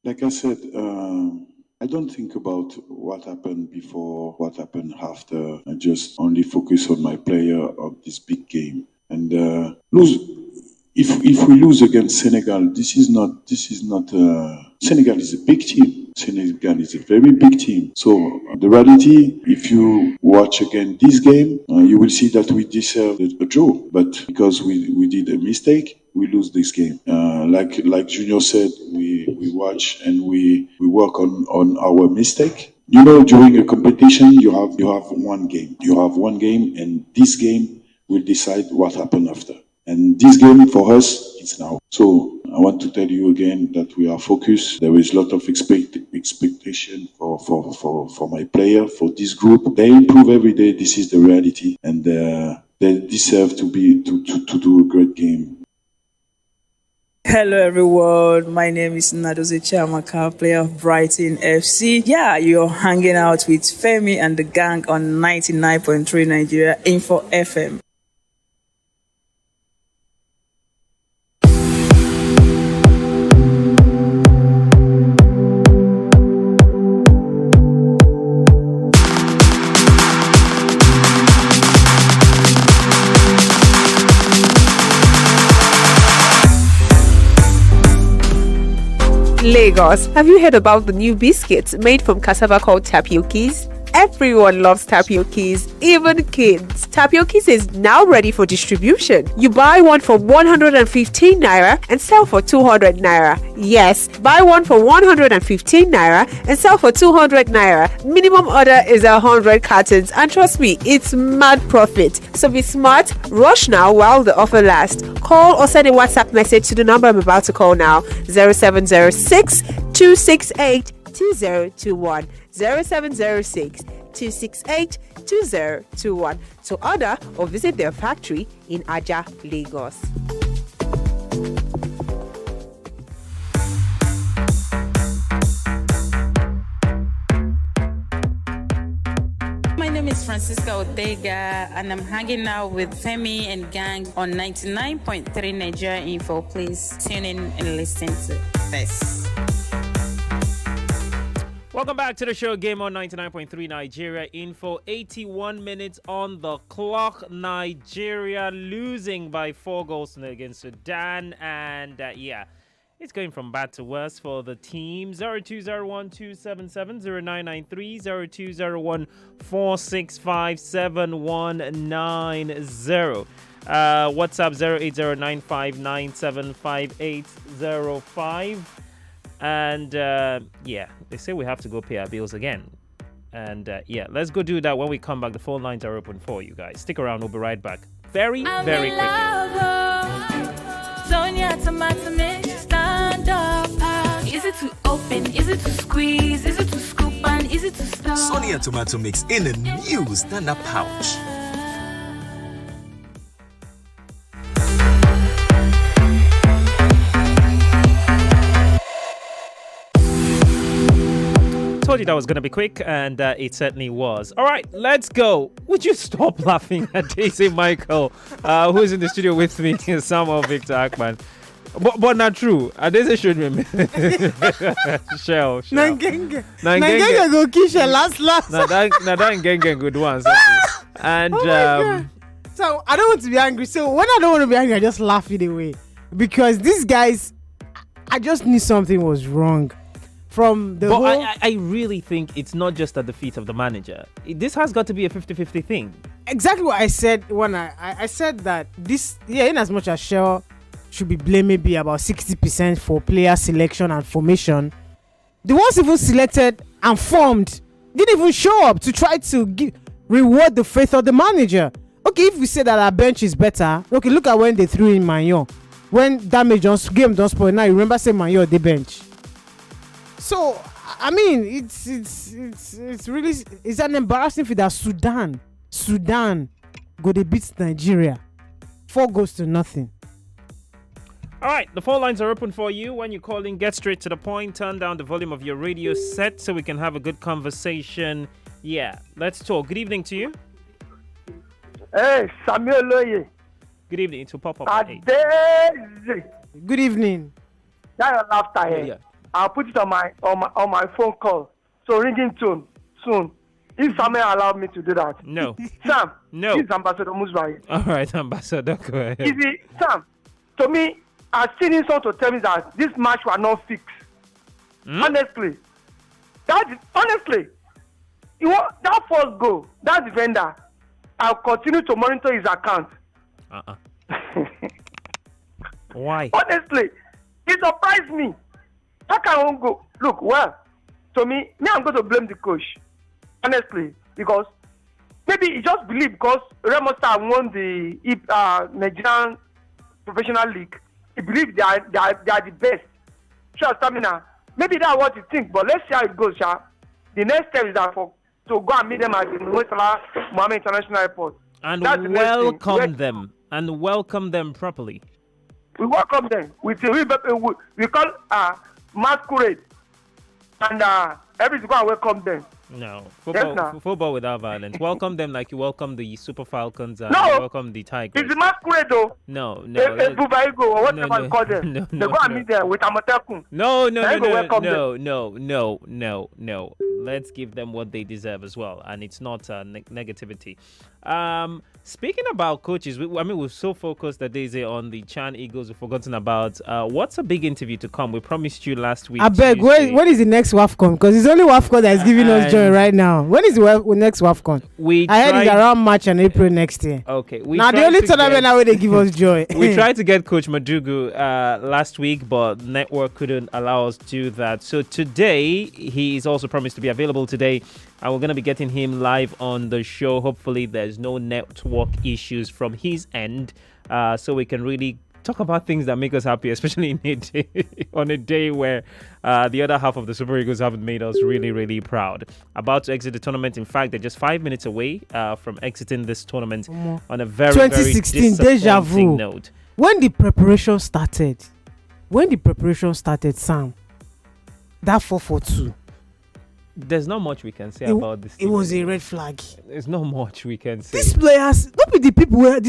Like I said, I don't think about what happened before, what happened after. I just only focus on my player of this big game. And lose. If we lose against Senegal, this is not. Senegal is a big team. Senegal is a very big team. So the reality, if you watch again this game, you will see that we deserve a draw. But because we did a mistake, we lose this game. Like Junior said, we watch and we work on our mistake. You know, during a competition, you have one game. You have one game, and this game will decide what happened after. And this game for us, it's now. So I want to tell you again that we are focused. There is a lot of expectation for my player, for this group. They improve every day. This is the reality, and they deserve to do a great game. Hello everyone, my name is Nadoze Chiamaka, player of Brighton FC. Yeah, you're hanging out with Femi and the gang on 99.3 Nigeria Info FM. Lagos. Have you heard about the new biscuits made from cassava called tapiokis? Everyone loves tapiokis, even kids. Tapiokis is now ready for distribution. You buy one for 115 naira and sell for 200 naira. Yes, buy one for 115 naira and sell for 200 naira. Minimum order is 100 cartons, and trust me, it's mad profit. So be smart, rush now while the offer lasts. Call or send a WhatsApp message to the number I'm about to call now: 0706 268 2021. 0706 268 2021 to order or visit their factory in Aja, Lagos. My name is Francisca Ortega, and I'm hanging out with Femi and Gang on 99.3 Nigeria Info. Please tune in and listen to this. Welcome back to the show, Game on 99.3 Nigeria Info. 81 minutes on the clock. Nigeria losing by 4 goals against Sudan. And it's going from bad to worse for the team. 0201-277-0993, 0201-465-7190. WhatsApp 08095975805. And they say we have to go pay our bills again. And let's go do that when we come back. The phone lines are open for you guys. Stick around. We'll be right back. Very quickly. Sonia tomato mix, stand up. Is it to open? Is it to squeeze? Is it to scoop? And is it to stir? Sonia tomato mix in a new stand-up pouch. Told you that was going to be quick, and it certainly was. All right, let's go. Would you stop laughing at Daisy Michael, who's in the studio with me, Samuel Victor Ackman? But not true. Daisy showed me. Shell. Nangenge go kiss your last. Now that Nangenge good ones. And so I don't want to be angry. So when I don't want to be angry, I just laugh it away. Because these guys, I just knew something was wrong. From the whole... I really think it's not just at the feet of the manager. This has got to be a 50-50 thing. Exactly what I said when I said that this, in as much as Shell should be blamed maybe about 60% for player selection and formation, the ones even selected and formed didn't even show up to try to reward the faith of the manager. Okay, if we say that our bench is better, okay, look at when they threw in Manyo. When game don't spoil, now you remember saying Manyo the bench. So I mean, it's really an embarrassing thing that Sudan go they beat Nigeria 4-0. All right, the phone lines are open for you. When you call in, get straight to the point. Turn down the volume of your radio set so we can have a good conversation. Yeah, let's talk. Good evening to you. Hey, Samuel Loye. Good evening. To pop up at 8. Good evening. That your laughter here. Yeah. I'll put it on my phone call. So ringing tone soon. If Samuel allowed me to do that. No. Sam. No. This is Ambassador Musbai. All right, Ambassador, go ahead. You see, Sam, to me, I still need someone to tell me that this match was not fixed. Honestly. Honestly. That first goal, that defender, I'll continue to monitor his account. Why? Honestly, it surprised me. How can one go? Look, well, to me, I'm going to blame the coach. Honestly, because maybe he just believed because Remo Star won the Nigerian Professional League. He believed they are the best. Sure, stamina. Maybe that's what you think, but let's see how it goes, Sha. The next step is that to go and meet them at the Mohamed International Airport. And welcome them properly. We welcome them. We call masquerade. And everything go and welcome them. No. Yes, football without violence. Welcome them like you welcome the Super Falcons and you welcome the Tigers. It's the masquerade though. No. Bubaigo or whatever you call them. They go and meet them with Amatekun. No. Let's give them what they deserve as well. And it's not negativity. Speaking about coaches, we're so focused that days on the Chan Eagles. We've forgotten about what's a big interview to come. We promised you last week. I beg, when is the next WAFCON? Because it's only WAFCON that is giving us joy right now. When is the next WAFCON? I heard it's around March and April next year. Okay. Now the only tournament now where they give us joy. We tried to get Coach Madugu last week, but network couldn't allow us to do that. So today, he is also promised to be available today. And we're going to be getting him live on the show. Hopefully, there's no network issues from his end, so we can really talk about things that make us happy, especially on a day where the other half of the Super Eagles haven't made us really, really proud. About to exit the tournament. In fact, they're just 5 minutes away from exiting this tournament on a very, 2016 very deja vu note. When the preparation started, Sam, that 4-4-2. There's not much we can say about this. It was a red flag. There's not much we can say. These players, not be the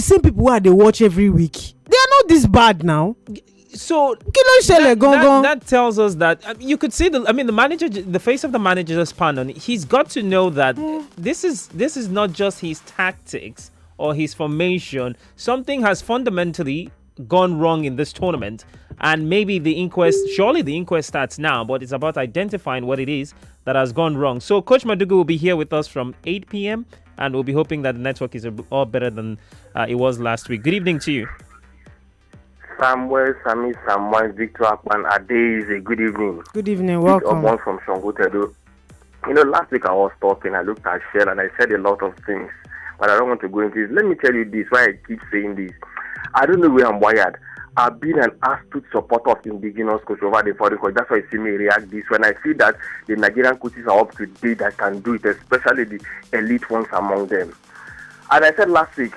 same people who they watch every week. They are not this bad now. So that tells us that you could see the manager, the face of the manager just panned on. He's got to know that this is not just his tactics or his formation. Something has fundamentally gone wrong in this tournament, and maybe the inquest starts now, but it's about identifying what it is that has gone wrong. So Coach Madugu will be here with us from 8 p.m. and we'll be hoping that the network is all better than it was last week. Good evening to you. Samuel, Victor Akpan, Ade, good evening. Good evening, welcome. One from Shangotedo. Last week I was talking, I looked at Shell and I said a lot of things, but I don't want to go into it. Let me tell you this, why I keep saying this. I don't know where I'm wired. I've been an astute supporter of indigenous coach over the foreign coach. That's why you see me react this when I feel that the Nigerian coaches are up to date that can do it, especially the elite ones among them. And I said last week,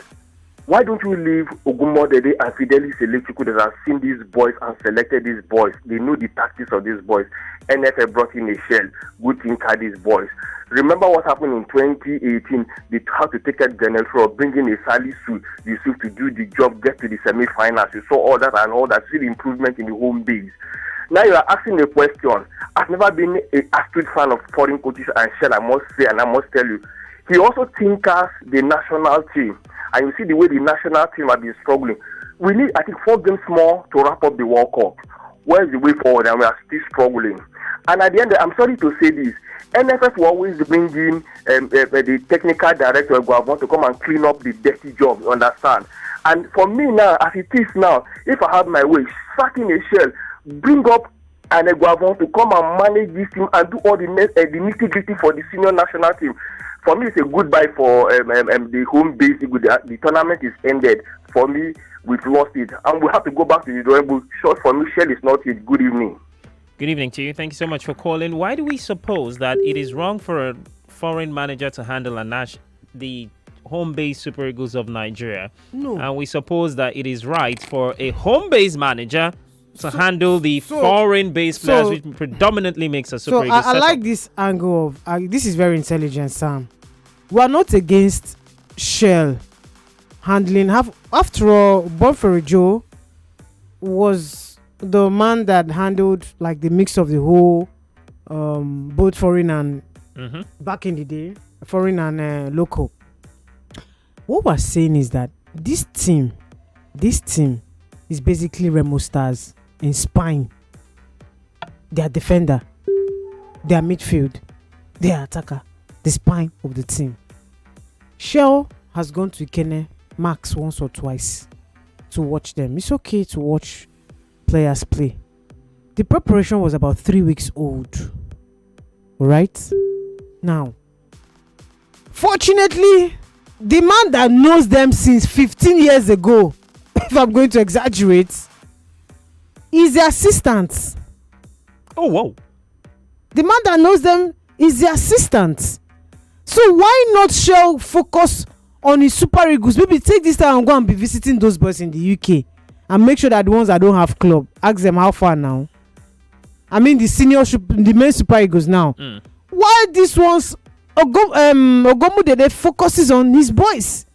why don't we leave Ogumodede and Fidelis Electrical that have seen these boys and selected these boys? They know the tactics of these boys. NFL brought in a shell. Good thing had these boys. Remember what happened in 2018? They had to take a general for bringing a Salisu Yusuf to do the job, get to the semi-finals. You saw all that and all that. See the improvement in the home base. Now you are asking a question. I've never been an astute fan of foreign coaches and shell, I must say, and I must tell you. He also tinkers the national team. And you see the way the national team have been struggling. We need, I think, 4 games more to wrap up the World Cup. Where's the way forward? And we are still struggling. And at the end, I'm sorry to say this, NFF will always bring in the technical director Guavon to come and clean up the dirty job, you understand? And for me now, as it is now, if I have my way, sacking a shell, bring up an Guavon to come and manage this team and do all the nitty-gritty for the senior national team. For me, it's a goodbye for the home base. The tournament is ended. For me, we've lost it. And we have to go back to the drawing board. Short for me, Shell is not it. Good evening. Good evening to you. Thank you so much for calling. Why do we suppose that it is wrong for a foreign manager to handle the home-based Super Eagles of Nigeria? No. And we suppose that it is right for a home-based manager to handle the foreign-based players, which predominantly makes a Super Eagles. I like this angle of this is very intelligent, Sam. We are not against Shell handling. After all, Bonfere Joe was the man that handled like the mix of the whole, both foreign and back in the day, foreign and local. What we're saying is that this team is basically Remo Stars in spine. Their defender, their midfield, their attacker, the spine of the team. Shell has gone to Ikene max once or twice to watch them. It's okay to watch players play. The preparation was about 3 weeks old. Right? Now, fortunately, the man that knows them since 15 years ago, if I'm going to exaggerate, is the assistant. Oh, whoa. The man that knows them is the assistant. So why not Shell focus on his Super Eagles? Maybe take this time and go and be visiting those boys in the UK and make sure that the ones that don't have club, ask them how far now. I mean the main Super Eagles now. Why these ones Ogomu Dede focuses on his boys?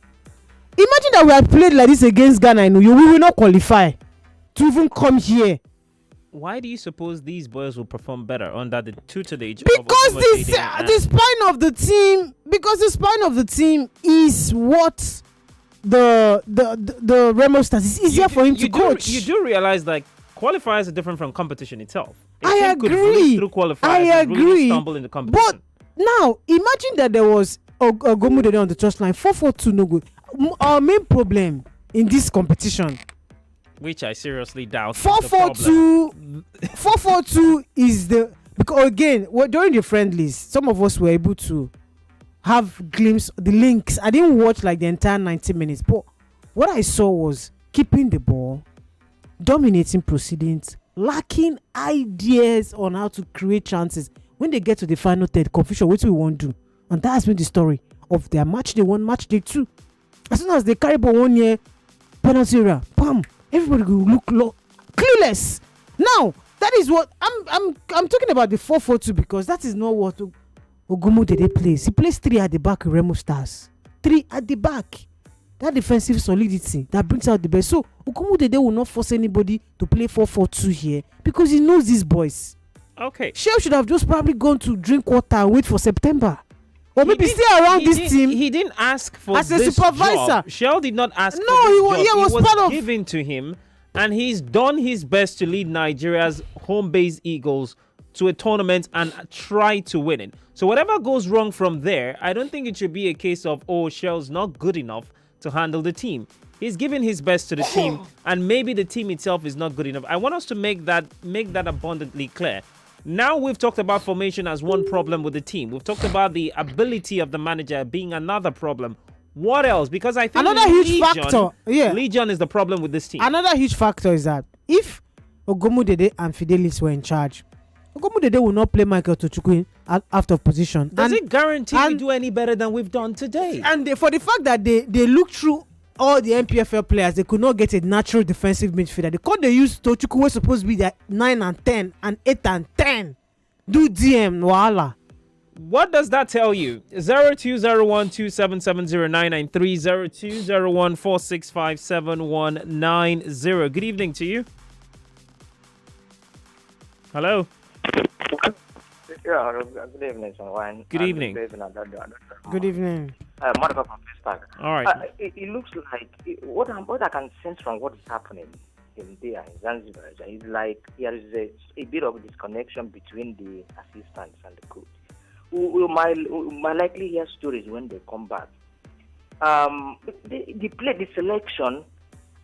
Imagine that we had played like this against Ghana. We will not qualify to even come here. Why do you suppose these boys will perform better under the tutelage? Because the spine of the team is what the Remo Stars is easier for him to coach. You do realize that qualifiers are different from competition itself. I agree. Through qualifiers really stumble in the competition. But now imagine that there was Ogomu Dede on the touchline. 4-4-2 no good. Our main problem in this competition, which I seriously doubt. 4-4-2 is the, because again, during the friendlies, some of us were able to have glimpse the links. I didn't watch like the entire 90 minutes, but what I saw was keeping the ball, dominating proceedings, lacking ideas on how to create chances. When they get to the final third, confusion, what we want to do, and that's been the story of their match day 1, match day 2. As soon as they carry ball 1 year, penalty area, bam. Everybody will look clueless. Now, that is what I'm talking about, the 4-4-2, because that is not what Ogomu Dede plays. He plays 3 at the back, Remo Stars. 3 at the back. That defensive solidity that brings out the best. So Ogomu Dede will not force anybody to play 4-4-2 here because he knows these boys. Okay. Shell should have just probably gone to drink water and wait for September. Or maybe stay around this team. He didn't ask for as a supervisor. Job. Shell did not ask for this job. It was part given to him, and he's done his best to lead Nigeria's home-based Eagles to a tournament and try to win it. So whatever goes wrong from there, I don't think it should be a case of, Shell's not good enough to handle the team. He's given his best to the team, and maybe the team itself is not good enough. I want us to make that abundantly clear. Now we've talked about formation as one problem with the team. We've talked about the ability of the manager being another problem. What else? Because I think another huge factor. Yeah. Legion is the problem with this team. Another huge factor is that if Ogomu Dede and Fidelis were in charge, Ogomu Dede will not play Michael Tochukwu out of position. Does it guarantee we do any better than we've done today? And for the fact that they looked through all the NPFL players, they could not get a natural defensive midfielder. Because they used Tochukwu was supposed to be their 9 and 10 and 8 and 10. Do DM Wala. What does that tell you? 020127709993 020146579190. Good evening to you. Hello. Yeah, good evening, someone. Good evening. Good evening. Monica from Facebook. All right. It looks like what I can sense from what is happening in Zanzibar is like there is a bit of disconnection between the assistants and the coach. We might likely hear stories when they come back. The play, the selection,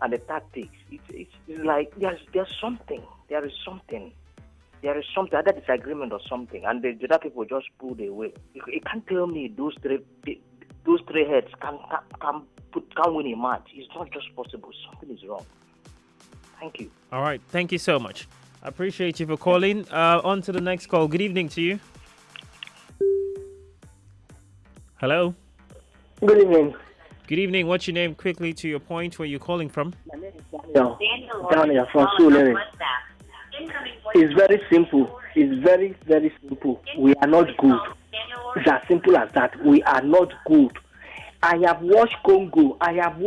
and the tactics. It's like there's something. There is something, other disagreement or something, and the other people just pulled away. You can't tell me those three heads can win a match. It's not just possible. Something is wrong. Thank you. All right. Thank you so much. I appreciate you for calling. On to the next call. Good evening to you. Hello. Good evening. Good evening. What's your name? Quickly to your point. Where you're calling from? My name is Daniel from Sulere. It's very simple. It's very, very simple. We are not good. It's as simple as that. We are not good. I have watched Congo. I have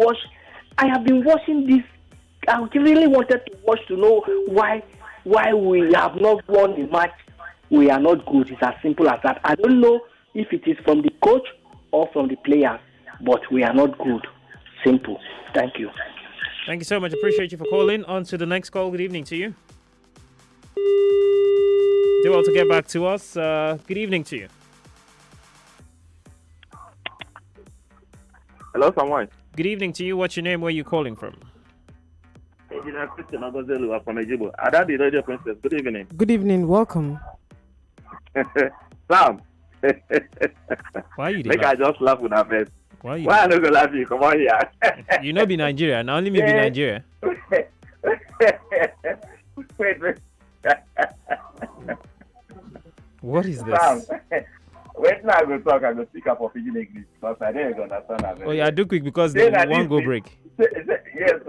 been watching this I really wanted to watch to know why we have not won the match. We are not good. It's as simple as that. I don't know if it is from the coach or from the players, but we are not good. Simple. Thank you. Thank you so much. Appreciate you for calling. On to the next call. Good evening to you. Do well to get back to us. Good evening to you. Hello, someone. Good evening to you. What's your name? Where are you calling from? Engineer Christian Ogozelu from Ejibo. Adadi Radio Princess. Good evening. Good evening. Welcome. Sam. Why you Make I just laugh with our face. Why I not gonna laugh you? Come on here. You know be Nigeria. Now only me be Nigeria. Wait. What is this? Sam. Wait now I go talk. I go speak up for Pidgin English because I didn't understand that. Oh yeah, do quick because they won't go break. Yes.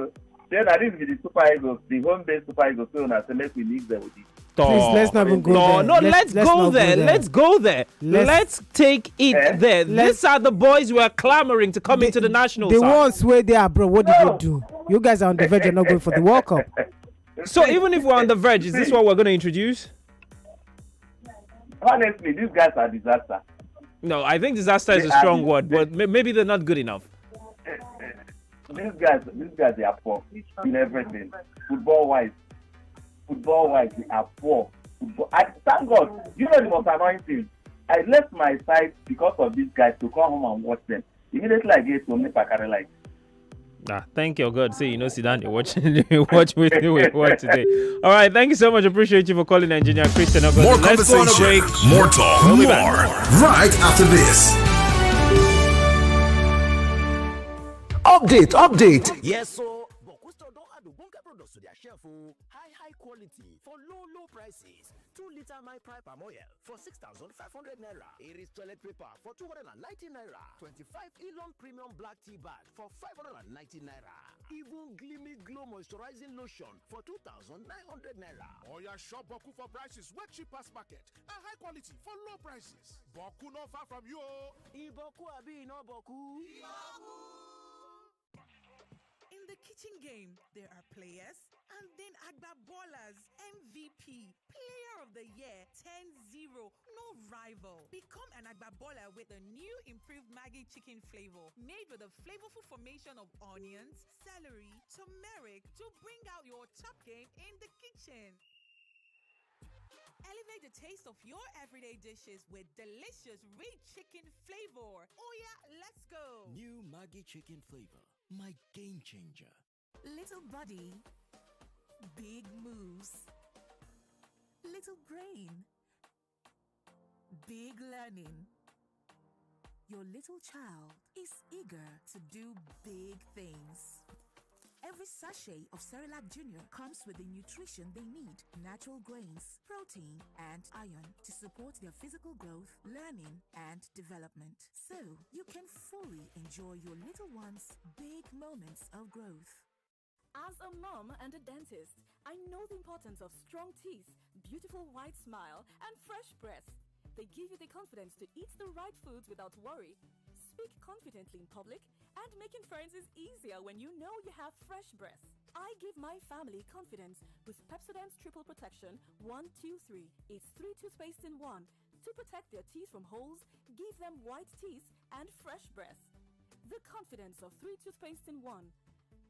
Then this be the Super Eagles, the home based Super Eagles. So now let's we leave them with it. Please, let's not even go there. No, let's go there. Let's go there. Let's take it there. These are the boys who are clamoring to come into the national side. The side. ones where they are, bro. What did you do? You guys are on the verge of not going for the World Cup. So even if we're on the verge, is this what we're going to introduce? Honestly, these guys are disaster. No, I think disaster is a strong word, but maybe they're not good enough. These guys, they are poor in everything. Football-wise, they are poor. I thank God. You know the most annoying thing? I left my side because of these guys to come home and watch them. Immediately I get to me, I like. Thank you, God. See, sit down and watch with me. Watch today. All right, thank you so much. Appreciate you for calling, Engineer Christian. More conversation, more talk, more right after this. Update. Yes, so Bokusto don't add the bunker products to their shelf. High quality for low prices. 2-liter my pipe and oil for 6,500 naira. Iris toilet paper for 290 naira. 25 Elon Premium Black Tea Bag for 590 naira. Even Glimmy Glow Moisturizing Lotion for 2,900 naira. Or your shop Boku for prices where cheapest market and high quality for low prices. Boku not far from you. Iboku abi no Boku. In the kitchen game, there are players and then Agba Ballers, MVP, Player of the Year, 10-0, no rival. Become an Agba Baller with a new improved Maggi chicken flavor made with a flavorful formation of onions, celery, turmeric to bring out your top game in the kitchen. Elevate the taste of your everyday dishes with delicious rich chicken flavor. Oh yeah, let's go. New Maggi chicken flavor, my game changer. Little body, big moves. Little brain, big learning. Your little child is eager to do big things. Every sachet of Cerelac Junior comes with the nutrition they need: natural grains, protein, and iron to support their physical growth, learning, and development. So you can fully enjoy your little one's big moments of growth. As a mom and a dentist, I know the importance of strong teeth, beautiful white smile, and fresh breath. They give you the confidence to eat the right foods without worry, speak confidently in public, and making friends is easier when you know you have fresh breath. I give my family confidence with Pepsodent's Triple Protection 1, 2, 3. It's 3 toothpaste in 1 to protect their teeth from holes, give them white teeth, and fresh breath. The confidence of 3 toothpaste in 1.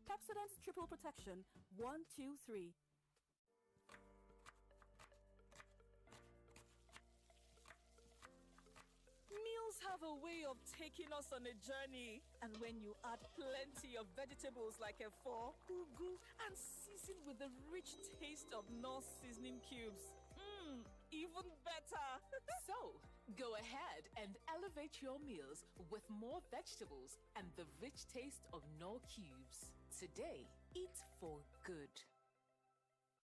Pepsodent's Triple Protection 1, 2, 3. Meals have a way of taking us on a journey, and when you add plenty of vegetables like efo, ugu, and season with the rich taste of North seasoning cubes, even better. So, go ahead and elevate your meals with more vegetables and the rich taste of Knorr cubes. Today, eat for good.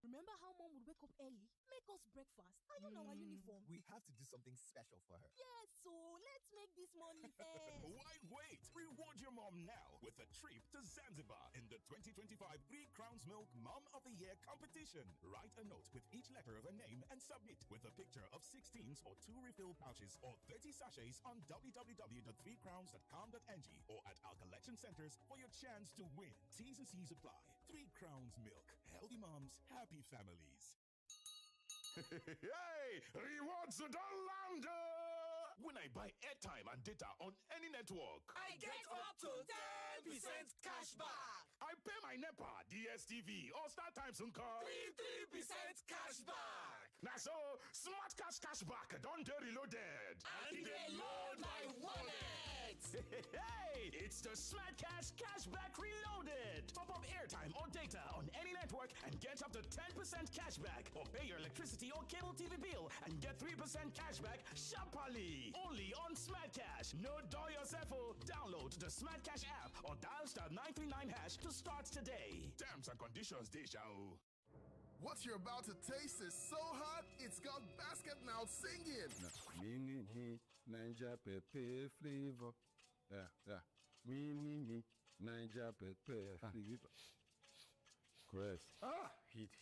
Remember how mom would wake up early, make us breakfast, iron our uniform? We have to do something special for her. Yes, so let's make this money fast. Why wait? Reward your mom now with a trip to Zanzibar in the 2025 Three Crowns Milk Mom of the Year competition. Write a note with each letter of her name and submit with a picture of 16s or 2 refill pouches or 30 sachets on www.3crowns.com.ng or at our collection centers for your chance to win. T's and C's apply. Three Crowns Milk. Healthy moms, happy families. Hey, rewards to the lander! When I buy airtime and data on any network, I get up to 10% cash back. I pay my NEPA, DSTV, or StarTimes and call 3% cash back. Now so, Smart Cash back, don't get reloaded. And they load my wallet. Hey, it's the Smart Cash back reloaded. Top up airtime or data on any network and get up to 10% cash back. Or pay your electricity or cable TV bill and get 3% cash back sharply. Only on Smart Cash. No door yourself. Download the Smart Cash app or dial *939# to start today. Terms and conditions, Deja. What you're about to taste is so hot, it's got basket mouth singing. Mini Ninja Pepe flavor. Yeah. Mini Ninja Pepe flavor. Chris. Heat.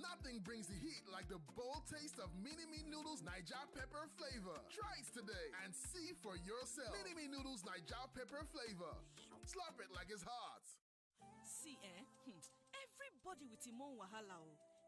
Nothing brings the heat like the bold taste of Mini Me Noodles Niger Pepper flavor. Try it today and see for yourself. Mini Me Noodles Niger Pepper flavor. Slap it like it's hot. See, everybody with him own wahala.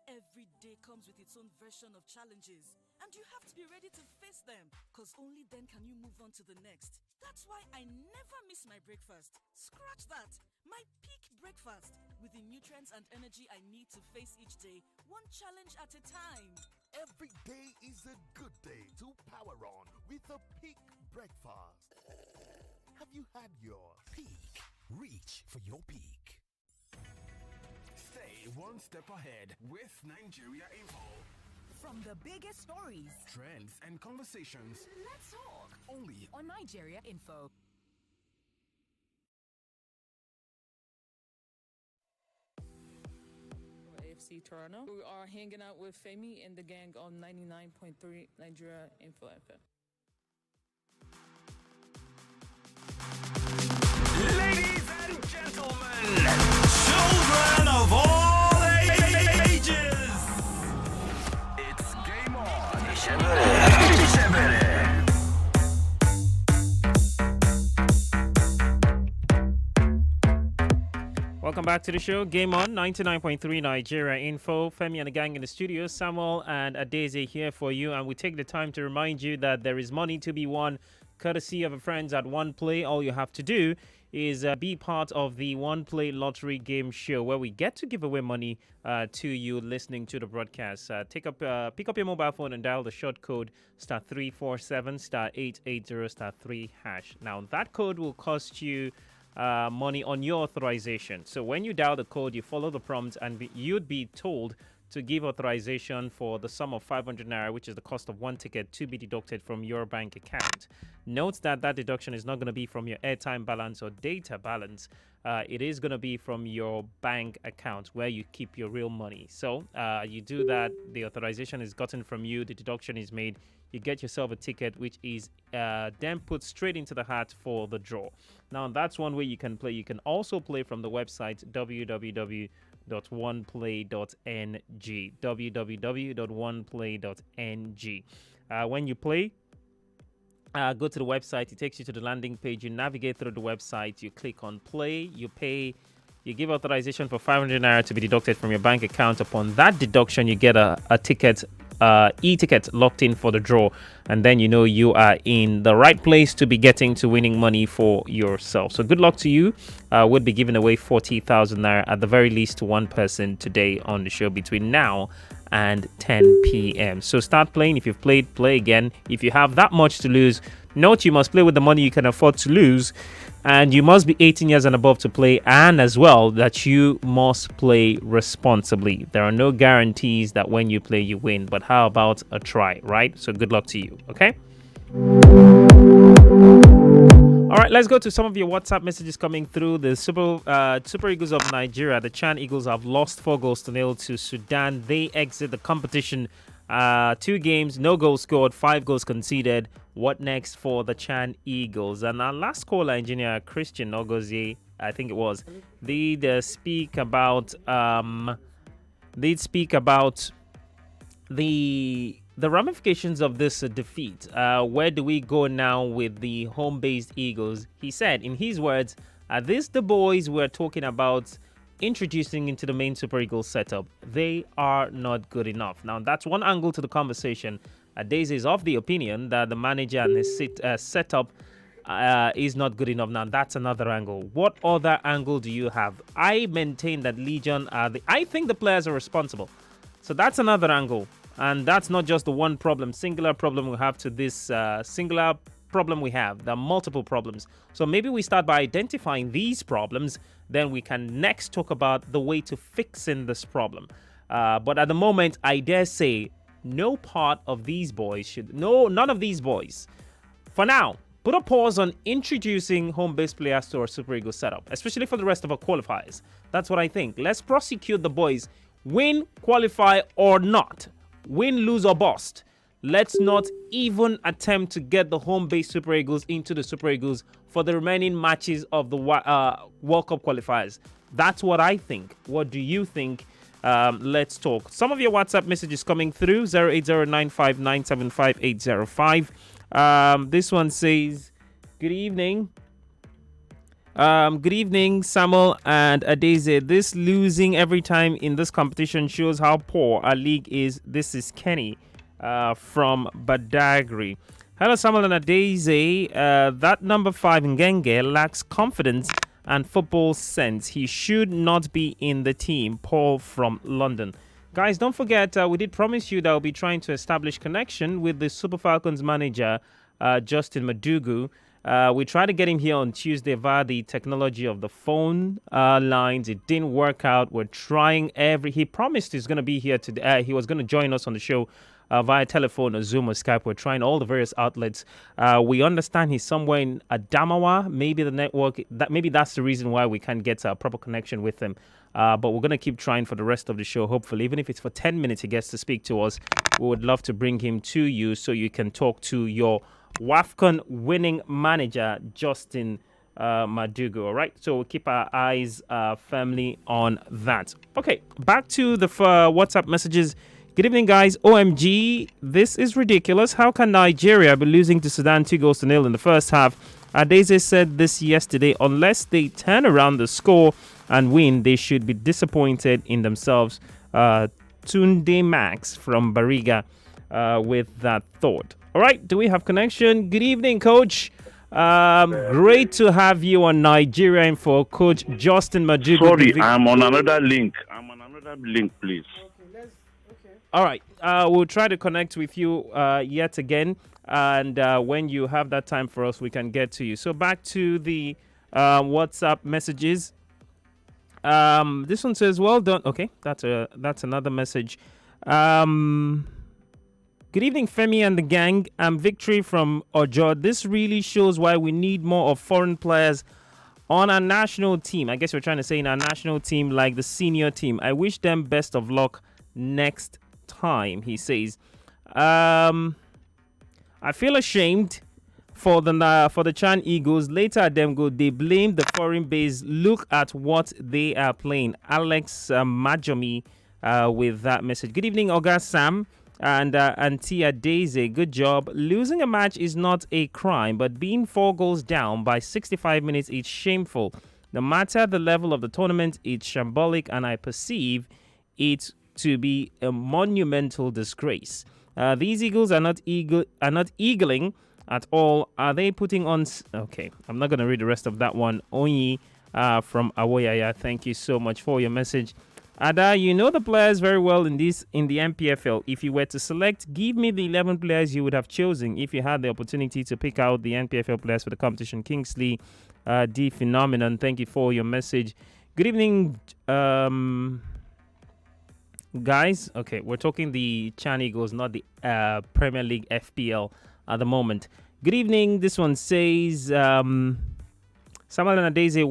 Every day comes with its own version of challenges, and you have to be ready to face them, cause only then can you move on to the next. That's why I never miss my breakfast. Scratch that. My peak breakfast with the nutrients and energy I need to face each day, one challenge at a time. Every day is a good day to power on with a peak breakfast. Have you had your peak? Reach for your peak. Stay one step ahead with Nigeria Info. From the biggest stories, Trends and conversations. let's talk Only on Nigeria Info. AFC Toronto. We are hanging out with Femi and the Gang on 99.3 Nigeria Info FM. Ladies and gentlemen, children of all ages, it's game on. Welcome back to the show. Game on 99.3 Nigeria Info. Femi and the Gang in the studio. Samuel and Adeze here for you. And we take the time to remind you that there is money to be won courtesy of our friends at One Play. All you have to do is be part of the One Play Lottery Game Show, where we get to give away money to you listening to the broadcast. Pick up your mobile phone and dial the short code *347 *880 *3#. Now that code will cost you money on your authorization. So when you dial the code, you follow the prompt, and you'd be told to give authorization for the sum of 500 naira, which is the cost of one ticket, to be deducted from your bank account. Note that that deduction is not going to be from your airtime balance or data balance. It is going to be from your bank account where you keep your real money. So you do that, the authorization is gotten from you, the deduction is made, you get yourself a ticket, which is then put straight into the hat for the draw. Now, that's one way you can play. You can also play from the website www.oneplay.ng. www.oneplay.ng. When you play, go to the website. It takes you to the landing page. You navigate through the website. You click on play. You pay. You give authorization for 500 naira to be deducted from your bank account. Upon that deduction, you get a ticket, e-ticket locked in for the draw, and then you know you are in the right place to be getting to winning money for yourself. So good luck to you. We'll be giving away 40,000 naira at the very least to one person today on the show between now and 10 p.m. So start playing. If you've played, play again. If you have that much to lose, note you must play with the money you can afford to lose, and you must be 18 years and above to play, and as well that you must play responsibly. There are no guarantees that when you play you win, but how about a try, right? So good luck to you, okay? All right, let's go to some of your WhatsApp messages coming through. The Super Eagles of Nigeria, the Chan Eagles, have lost 4-0 to Sudan. They exit the competition. 2 games, no goals scored, 5 goals conceded. What next for the Chan Eagles? And our last caller, engineer Christian Ogozie, I think it was, did speak about the the ramifications of this defeat. Where do we go now with the home-based Eagles? He said, in his words, are these the boys we're talking about introducing into the main Super Eagles setup? They are not good enough. Now, that's one angle to the conversation. Daisy is of the opinion that the manager and his setup is not good enough. Now, that's another angle. What other angle do you have? I maintain that Legion I think the players are responsible. So that's another angle. And that's not just the one problem, singular problem we have to this singular problem we have. There are multiple problems. So maybe we start by identifying these problems. Then we can next talk about the way to fixing this problem. But at the moment, I dare say no part of these boys none of these boys, for now, put a pause on introducing home-based players to our Super Eagles setup, especially for the rest of our qualifiers. That's what I think. Let's prosecute the boys. Win, qualify, or not. Win, lose, or bust. Let's not even attempt to get the home-based Super Eagles into the Super Eagles for the remaining matches of the World Cup qualifiers. That's what I think. What do you think? Let's talk. Some of your WhatsApp messages coming through. 08095975805. This one says, good evening. Good evening, Samuel and Adeze. This losing every time in this competition shows how poor our league is. This is Kenny from Badagry. Hello, Samuel and Adeze. That number 5 Ngenge lacks confidence and football sense. He should not be in the team. Paul from London. Guys, don't forget, we did promise you that we'll be trying to establish connection with the Super Falcons manager, Justin Madugu. We tried to get him here on Tuesday via the technology of the phone lines. It didn't work out. We're trying he promised he's going to be here today. He was going to join us on the show via telephone or Zoom or Skype. We're trying all the various outlets. We understand he's somewhere in Adamawa. Maybe the network, maybe that's the reason why we can't get a proper connection with him. But we're going to keep trying for the rest of the show. Hopefully, even if it's for 10 minutes he gets to speak to us, we would love to bring him to you so you can talk to your WAFCON winning manager, Justin Madugu. All right, so we'll keep our eyes firmly on that. Okay, back to the WhatsApp messages. Good evening, guys. OMG, this is ridiculous. How can Nigeria be losing to Sudan 2-0 in the first half? Adeze said this yesterday. Unless they turn around the score and win, they should be disappointed in themselves. Tunde Max from Bariga with that thought. All right, do we have connection? Good evening, Coach. Great to have you on Nigeria Info, Coach Justin Madugu. Sorry, I'm on another link. Please. All right, we'll try to connect with you yet again. And when you have that time for us, we can get to you. So back to the WhatsApp messages. This one says, well done. Okay, that's another message. Good evening, Femi and the gang. Victory from Ojo. This really shows why we need more of foreign players on our national team. I guess we're trying to say in our national team, like the senior team. I wish them best of luck next time, he says. I feel ashamed for the Chan Eagles. Later at them go, they blame the foreign base. Look at what they are playing. Alex Majomi with that message. Good evening, Oga Sam and Tia Daisy. Good job. Losing a match is not a crime, but being 4 goals down by 65 minutes is shameful. No matter the level of the tournament, it's shambolic, and I perceive it to be a monumental disgrace. These Eagles are not eagling at all. Are they putting on? Okay, I'm not going to read the rest of that one. Onyi from Awoyaya, thank you so much for your message. Ada, you know the players very well in the MPFL. If you were to select, give me the 11 players you would have chosen if you had the opportunity to pick out the MPFL players for the competition. Kingsley D Phenomenon, thank you for your message. Good evening, guys. Okay, we're talking the Chan Eagles, not the Premier League FPL at the moment. Good evening. This one says, Samuel and Adeze,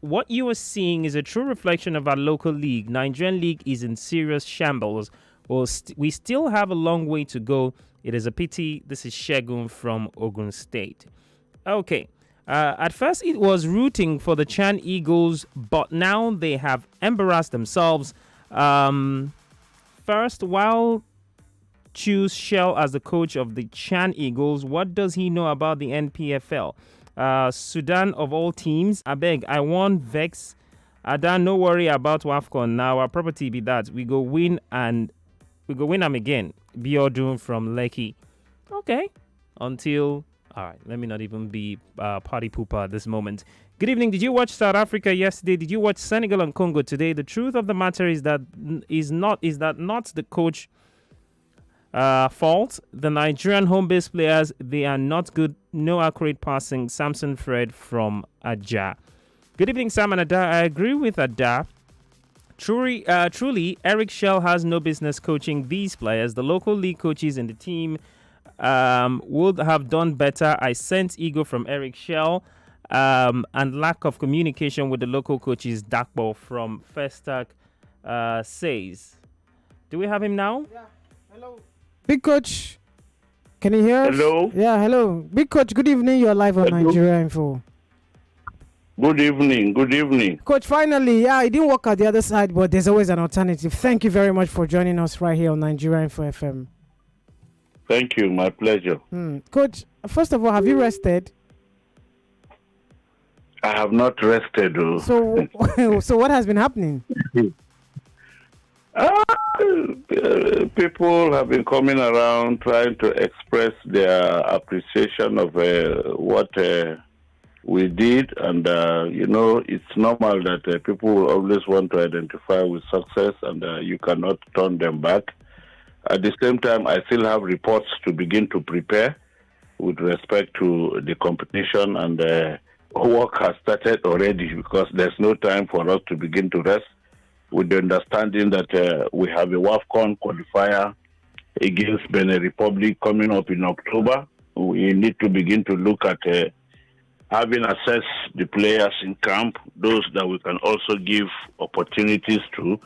what you are seeing is a true reflection of our local league. Nigerian league is in serious shambles. We still have a long way to go. It is a pity. This is Shegun from Ogun State. Okay. At first, it was rooting for the Chan Eagles, but now they have embarrassed themselves. First, while choose Shell as the coach of the Chan Eagles? What does he know about the NPFL? Sudan of all teams, I beg, I want Vex. Adan, no worry about WAFCON. Now our property be that. We go win them again. Biodun from Lekki. Okay. All right, let me not even be party pooper at this moment. Good evening. Did you watch South Africa yesterday? Did you watch Senegal and Congo today? The truth of the matter is that not the coach fault. The Nigerian home-based players, they are not good. No accurate passing. Samson Fred from Aja. Good evening, Sam and Ada. I agree with Ada. Truly, Eric Shell has no business coaching these players. The local league coaches in the team would have done better. I sense ego from Eric Shell and lack of communication with the local coaches. Dakbo from Festac says. Do we have him now? Yeah. Hello. Big Coach. Can you hear us? Hello. Yeah, hello. Big Coach, good evening. You're live on Nigeria Info. Good evening. Good evening. Coach, finally, it didn't work out the other side, but there's always an alternative. Thank you very much for joining us right here on Nigeria Info FM. Thank you. My pleasure. Coach, first of all, have you rested? I have not rested. So what has been happening? People have been coming around trying to express their appreciation of what we did, and it's normal that people will always want to identify with success, and you cannot turn them back. At the same time, I still have reports to begin to prepare with respect to the competition, and work has started already because there's no time for us to begin to rest, with the understanding that we have a WAFCON qualifier against Benin Republic coming up in October. We need to begin to look at having assessed the players in camp, those that we can also give opportunities to,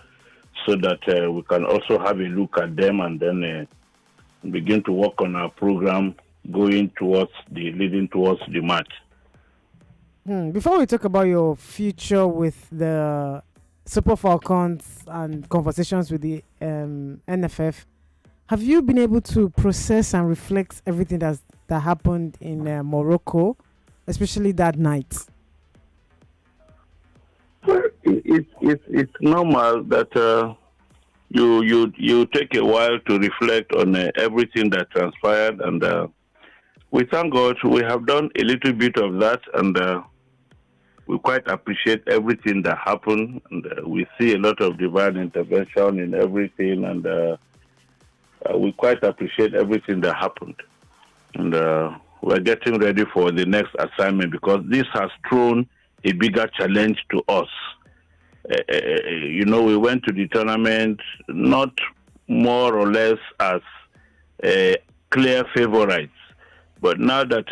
so that we can also have a look at them and then begin to work on our program leading towards the match. Before we talk about your future with the Super Falcons and conversations with the NFF, have you been able to process and reflect everything that happened in Morocco, especially that night? It's normal that you take a while to reflect on everything that transpired, and we thank God we have done a little bit of that, and we quite appreciate everything that happened, and we see a lot of divine intervention in everything, and we quite appreciate everything that happened. And we're getting ready for the next assignment because this has thrown a bigger challenge to us. We went to the tournament not more or less as clear favorites. But now that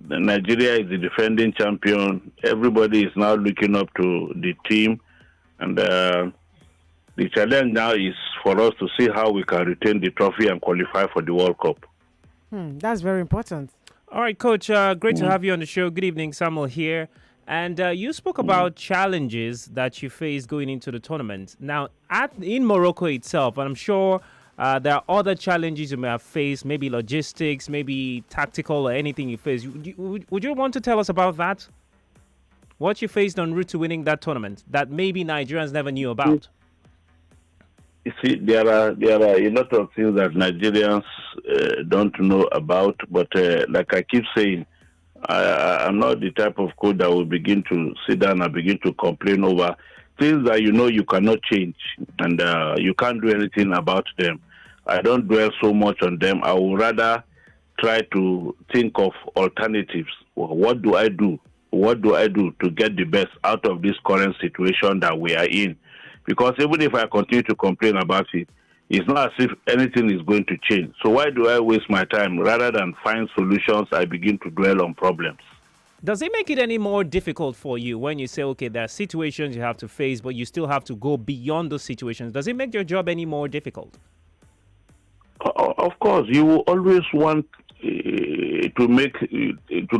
Nigeria is the defending champion, everybody is now looking up to the team. And the challenge now is for us to see how we can retain the trophy and qualify for the World Cup. That's very important. All right, Coach, great to have you on the show. Good evening, Samuel here. And you spoke about challenges that you faced going into the tournament. Now, in Morocco itself, and I'm sure there are other challenges you may have faced, maybe logistics, maybe tactical or anything you faced. Would you want to tell us about that? What you faced en route to winning that tournament that maybe Nigerians never knew about? You see, there are a lot of things that Nigerians don't know about, but like I keep saying, I'm not the type of coach that will begin to sit down and begin to complain over things that you cannot change and you can't do anything about them. I don't dwell so much on them. I would rather try to think of alternatives. What do I do? What do I do to get the best out of this current situation that we are in? Because even if I continue to complain about it, it's not as if anything is going to change. So why do I waste my time? Rather than find solutions, I begin to dwell on problems. Does it make it any more difficult for you when you say, okay, there are situations you have to face, but you still have to go beyond those situations? Does it make your job any more difficult? Of course, you will always want to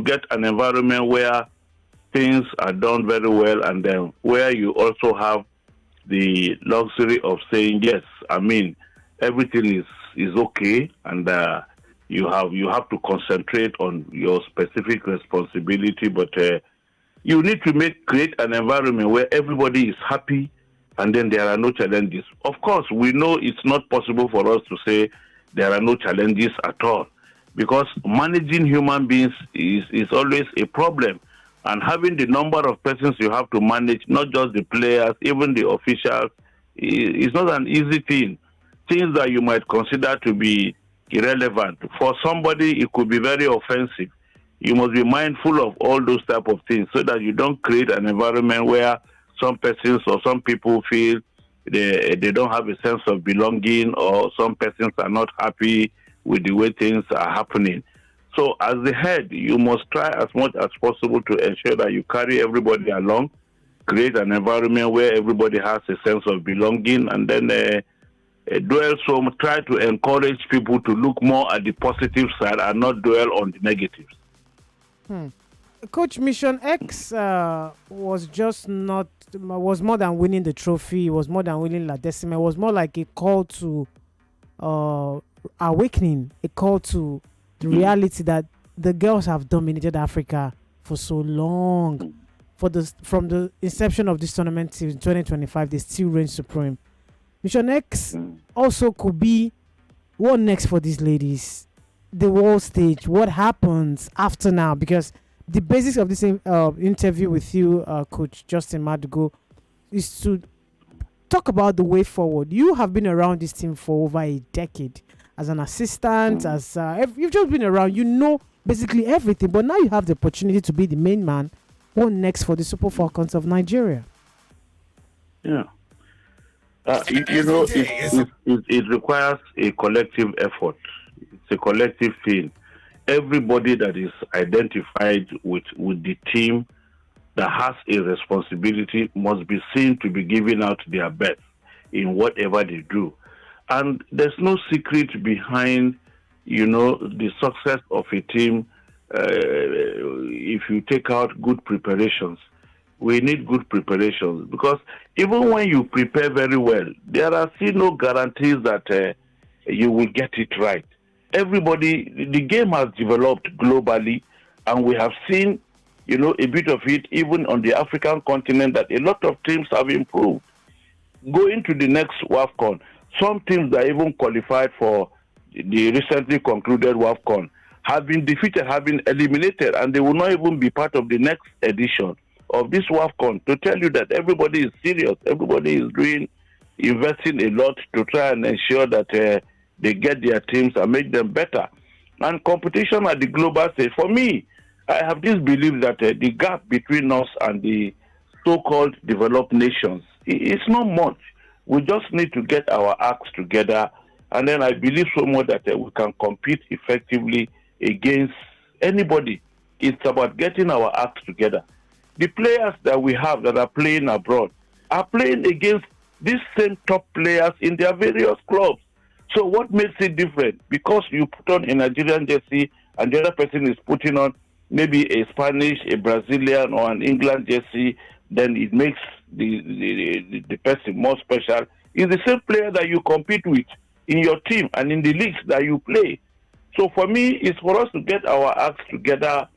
get an environment where things are done very well, and then where you also have the luxury of saying, yes, everything is is okay, and you have to concentrate on your specific responsibility, but you need to create an environment where everybody is happy, and then there are no challenges. Of course, we know it's not possible for us to say there are no challenges at all, because managing human beings is always a problem, and having the number of persons you have to manage, not just the players, even the officials, is not an easy thing. Things that you might consider to be irrelevant, for somebody it could be very offensive. You must be mindful of all those type of things so that you don't create an environment where some persons or some people feel they don't have a sense of belonging, or some persons are not happy with the way things are happening. So as the head, you must try as much as possible to ensure that you carry everybody along, create an environment where everybody has a sense of belonging, and then dwell. So try to encourage people to look more at the positive side and not dwell on the negatives. Coach, Mission X was more than winning the trophy. It was more than winning La Decima. It was more like a call to awakening, a call to the reality that the girls have dominated Africa for so long. From the inception of this tournament till 2025, they still reign supreme. Mission X also could be what next for these ladies, the world stage. What happens after now? Because the basis of this interview with you, Coach Justin Madugo, is to talk about the way forward. You have been around this team for over a decade as an assistant, as you've just been around. You know basically everything, but now you have the opportunity to be the main man. What next for the Super Falcons of Nigeria? Yeah. It requires a collective effort. It's a collective thing. Everybody that is identified with the team that has a responsibility must be seen to be giving out their best in whatever they do. And there's no secret behind, the success of a team. If you take out good preparations, we need good preparations, because even when you prepare very well, there are still no guarantees that you will get it right. The game has developed globally, and we have seen, a bit of it even on the African continent, that a lot of teams have improved. Going to the next WAFCON, some teams that even qualified for the recently concluded WAFCON have been defeated, have been eliminated, and they will not even be part of the next edition of this WAFCON, to tell you that everybody is serious. Everybody is investing a lot to try and ensure that they get their teams and make them better. And competition at the global stage, for me, I have this belief that the gap between us and the so-called developed nations is not much. We just need to get our acts together, and then I believe so much that we can compete effectively against anybody. It's about getting our acts together. The players that we have that are playing abroad are playing against these same top players in their various clubs. So what makes it different? Because you put on a Nigerian jersey and the other person is putting on maybe a Spanish, a Brazilian, or an England jersey, then it makes the person more special. It's the same player that you compete with in your team and in the leagues that you play. So for me, it's for us to get our acts together,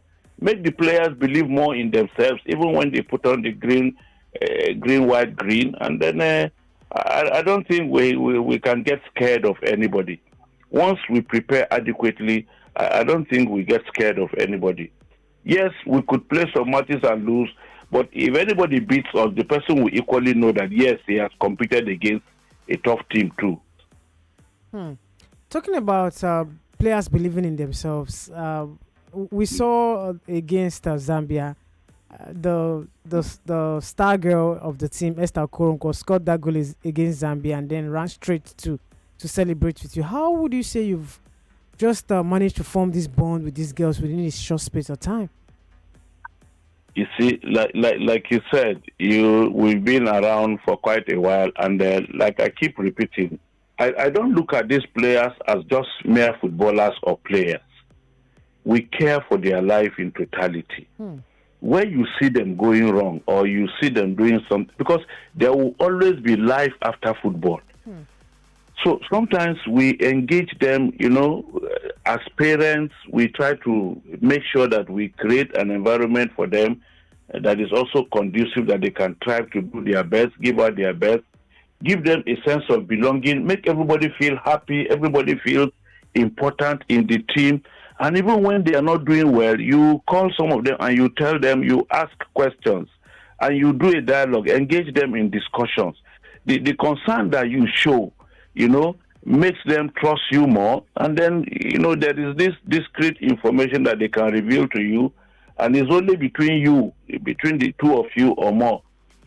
make the players believe more in themselves, even when they put on the green, white, green, and then I don't think we can get scared of anybody. Once we prepare adequately, I don't think we get scared of anybody. Yes, we could play some matches and lose, but if anybody beats us, the person will equally know that, yes, he has competed against a tough team too. Talking about players believing in themselves, we saw against Zambia, the star girl of the team, Esther Koronko, scored that goal against Zambia and then ran straight to celebrate with you. How would you say you've just managed to form this bond with these girls within this short space of time? You see, like you said, we've been around for quite a while, and like I keep repeating, I don't look at these players as just mere footballers or players. We care for their life in totality. When you see them going wrong or you see them doing something, because there will always be life after football. So sometimes we engage them, as parents, we try to make sure that we create an environment for them that is also conducive, that they can try to do their best, give out their best, give them a sense of belonging, make everybody feel happy, everybody feels important in the team. And even when they are not doing well, you call some of them and you tell them, you ask questions, and you do a dialogue, engage them in discussions. The concern that you show, makes them trust you more. And then, there is this discrete information that they can reveal to you, and it's only between the two of you or more.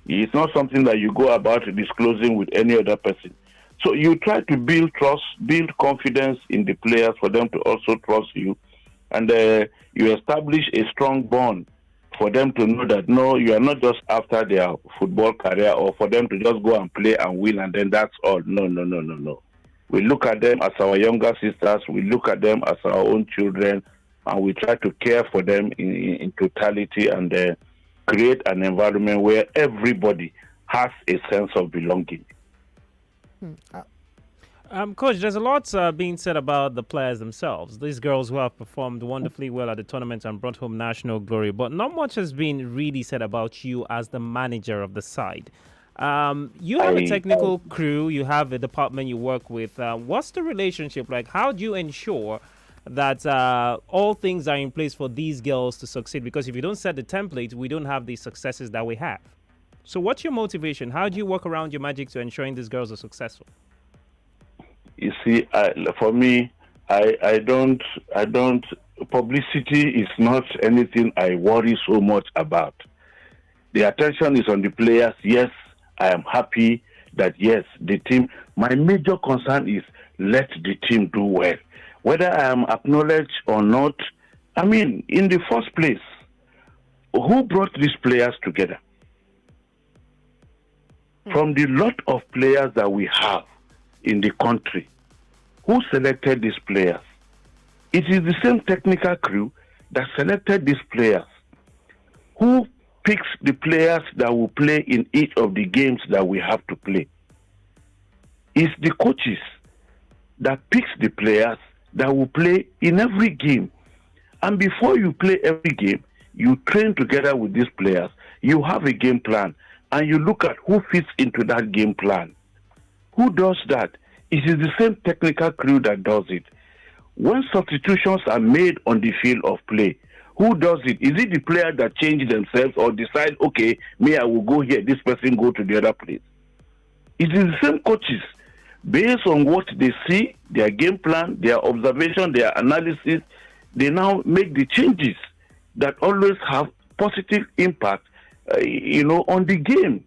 It's not something that you go about disclosing with any other person. So you try to build trust, build confidence in the players for them to also trust you. And you establish a strong bond for them to know that, no, you are not just after their football career or for them to just go and play and win and then that's all. No. We look at them as our younger sisters. We look at them as our own children, and we try to care for them in totality and create an environment where everybody has a sense of belonging. Coach, there's a lot being said about the players themselves. These girls who have performed wonderfully well at the tournament and brought home national glory, but not much has been really said about you as the manager of the side. You have a technical crew, you have a department you work with. What's the relationship like? How do you ensure that all things are in place for these girls to succeed? Because if you don't set the template, we don't have the successes that we have. So what's your motivation? How do you work around your magic to ensuring these girls are successful? You see, for me, I don't. Publicity is not anything I worry so much about. The attention is on the players. Yes, I am happy that, yes, the team. My major concern is let the team do well. Whether I am acknowledged or not, I mean, in the first place, who brought these players together? From the lot of players that we have in the country, who selected these players? It is the same technical crew that selected these players. Who picks the players that will play in each of the games that we have to play? It's the coaches that picks the players that will play in every game. And before you play every game, you train together with these players. You have a game plan, and you look at who fits into that game plan. Who does that? It is the same technical crew that does it. When substitutions are made on the field of play, who does it? Is it the player that change themselves or decide, okay, me, I will go here, this person go to the other place? It is the same coaches. Based on what they see, their game plan, their observation, their analysis, they now make the changes that always have positive impact, on the game.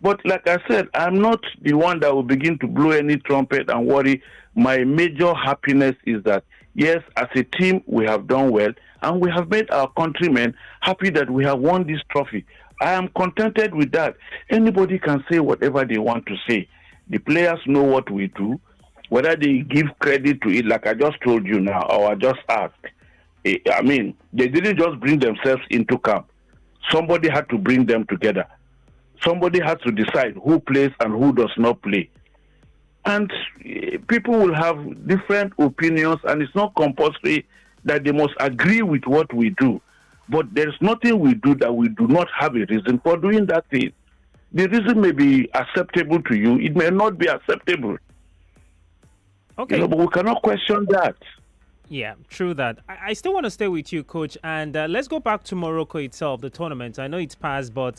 But like I said, I'm not the one that will begin to blow any trumpet and worry. My major happiness is that, yes, as a team, we have done well, and we have made our countrymen happy that we have won this trophy. I am contented with that. Anybody can say whatever they want to say. The players know what we do. Whether they give credit to it, like I just told you now, or I just asked. I mean, they didn't just bring themselves into camp. Somebody had to bring them together. Somebody has to decide who plays and who does not play. And people will have different opinions, and it's not compulsory that they must agree with what we do. But there's nothing we do that we do not have a reason for doing that thing. The reason may be acceptable to you. It may not be acceptable. Okay. But we cannot question that. Yeah, true that. I still want to stay with you, Coach, and let's go back to Morocco itself, the tournament. I know it's passed, but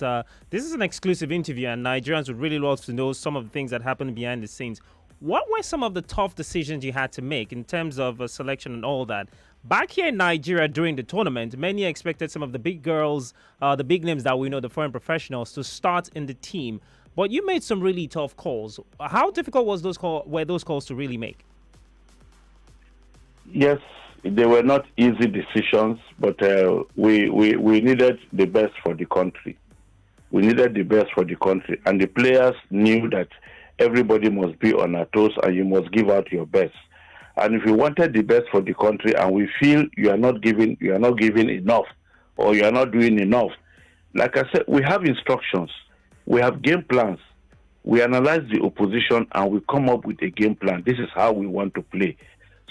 this is an exclusive interview, and Nigerians would really love to know some of the things that happened behind the scenes. What were some of the tough decisions you had to make in terms of selection and all that? Back here in Nigeria during the tournament, many expected some of the big girls, the big names that we know, the foreign professionals, to start in the team. But you made some really tough calls. How difficult were those calls to really make? Yes, they were not easy decisions, but we needed the best for the country. We needed the best for the country, and the players knew that everybody must be on our toes and you must give out your best. And if you wanted the best for the country and we feel you are not giving enough, or you are not doing enough, like I said, we have instructions, we have game plans, we analyze the opposition, and we come up with a game plan. This is how we want to play.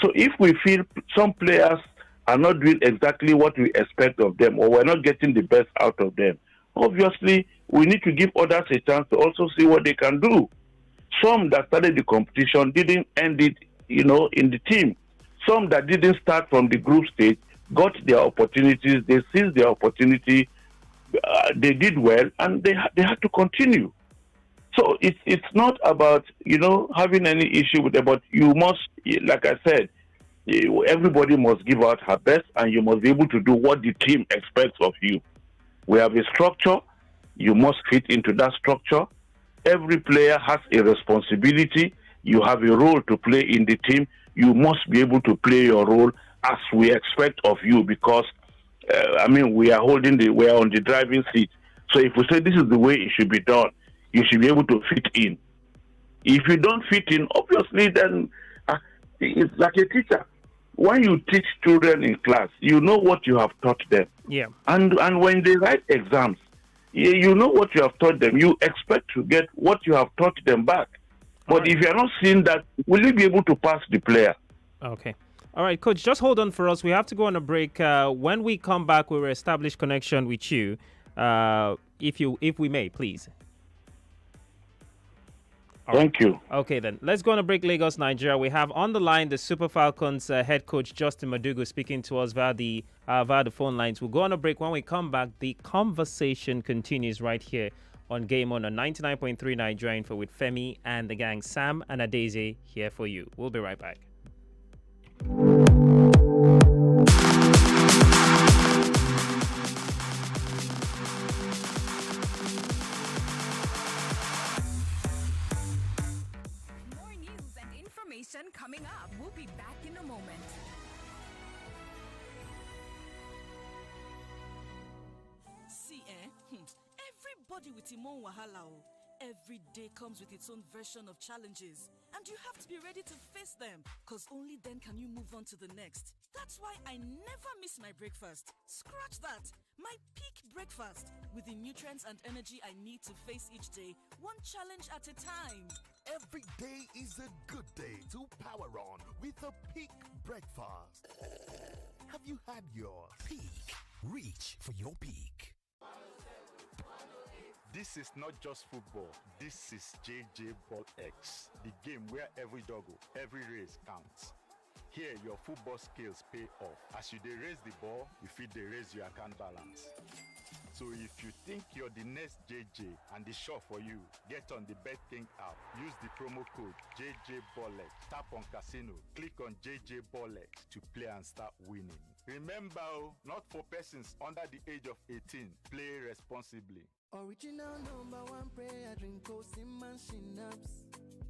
So if we feel some players are not doing exactly what we expect of them, or we're not getting the best out of them, obviously we need to give others a chance to also see what they can do. Some that started the competition didn't end it, in the team. Some that didn't start from the group stage got their opportunities. They seized their opportunity. They did well, and they had to continue. So it's not about having any issue with it, but you must, like I said, everybody must give out her best, and you must be able to do what the team expects of you. We have a structure. You must fit into that structure. Every player has a responsibility. You have a role to play in the team. You must be able to play your role as we expect of you, because we are on the driving seat. So if we say this is the way it should be done, you should be able to fit in. If you don't fit in, obviously, then it's like a teacher. When you teach children in class, you know what you have taught them. Yeah. And when they write exams, you know what you have taught them. You expect to get what you have taught them back. But if you are not seeing that, will you be able to pass the player? Okay. All right, Coach, just hold on for us. We have to go on a break. When we come back, we will establish connection with you, if we may, please. Thank you. Okay, then. Let's go on a break, Lagos, Nigeria. We have on the line the Super Falcons head coach, Justin Madugu, speaking to us via the phone lines. We'll go on a break. When we come back, the conversation continues right here on Game On 99.3 Nigeria Info with Femi and the gang. Sam and Adeze here for you. We'll be right back. Coming up, we'll be back in a moment. See, everybody with him own wahala. Every day comes with its own version of challenges, and you have to be ready to face them, because only then can you move on to the next. That's why I never miss my breakfast. Scratch that. My peak breakfast, with the nutrients and energy I need to face each day, one challenge at a time. Every day is a good day to power on with a peak breakfast. Have you had your peak? Reach for your peak. This is not just football. This is JJ Ball X, the game where every doggo, every race counts. Here, your football skills pay off. As you raise the ball, you fit raise your account balance. So if you think you're the next JJ and the shot for you, get on the BetKing app. Use the promo code JJBollex. Tap on casino. Click on JJ Bollex to play and start winning. Remember, not for persons under the age of 18. Play responsibly. Original #1 prayer drink, Simmons Schnapps.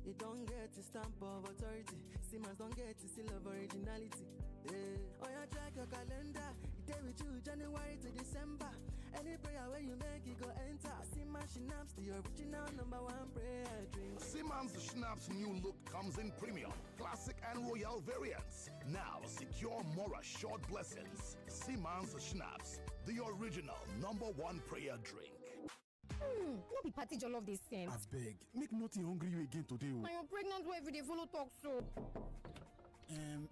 It don't get the stamp of authority. Simmons don't get the seal of originality. Yeah. Oh, yeah, check your calendar. It day with you January to December. Any prayer where you make it go enter. Simmons Schnapps, the original #1 prayer drink. Simmons Schnapps new look comes in premium, classic and royal variants. Now secure more assured blessings. Simmons Schnapps, the original #1 prayer drink. No be party jollof this thing. Abeg, make nothing hungry you again today. Na your pregnant wife dey follow talk so.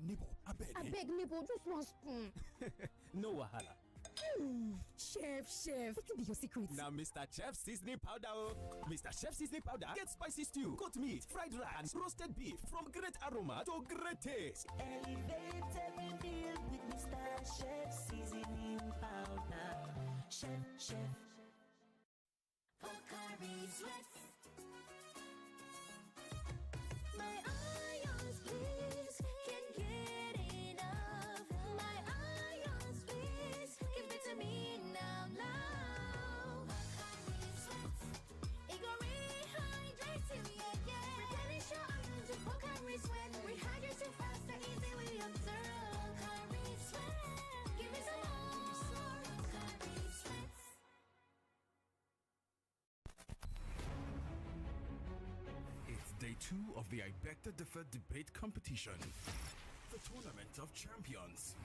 Neighbor, abeg. Abeg, neighbor, just one spoon. No wahala. Chef, what be your secret? Now, Mr. Chef Seasoning Powder. Mr. Chef Seasoning Powder get spicy stew, goat meat, fried rice, and roasted beef from great aroma to great taste. Elevate every meal with Mr. Chef Seasoning Powder. Chef. Pocari Sweat. My ions, please, can't get enough. My ions, please, give it to me now. Pocari Sweat. It go rehydrate you, yeah. Replenish your ions with Pocari Sweat. Rehydrate you faster, easily observe. Pocari Sweat. Give me some more. Pocari Sweat. Day 2 of the I Beg to Differ debate competition. The Tournament of Champions.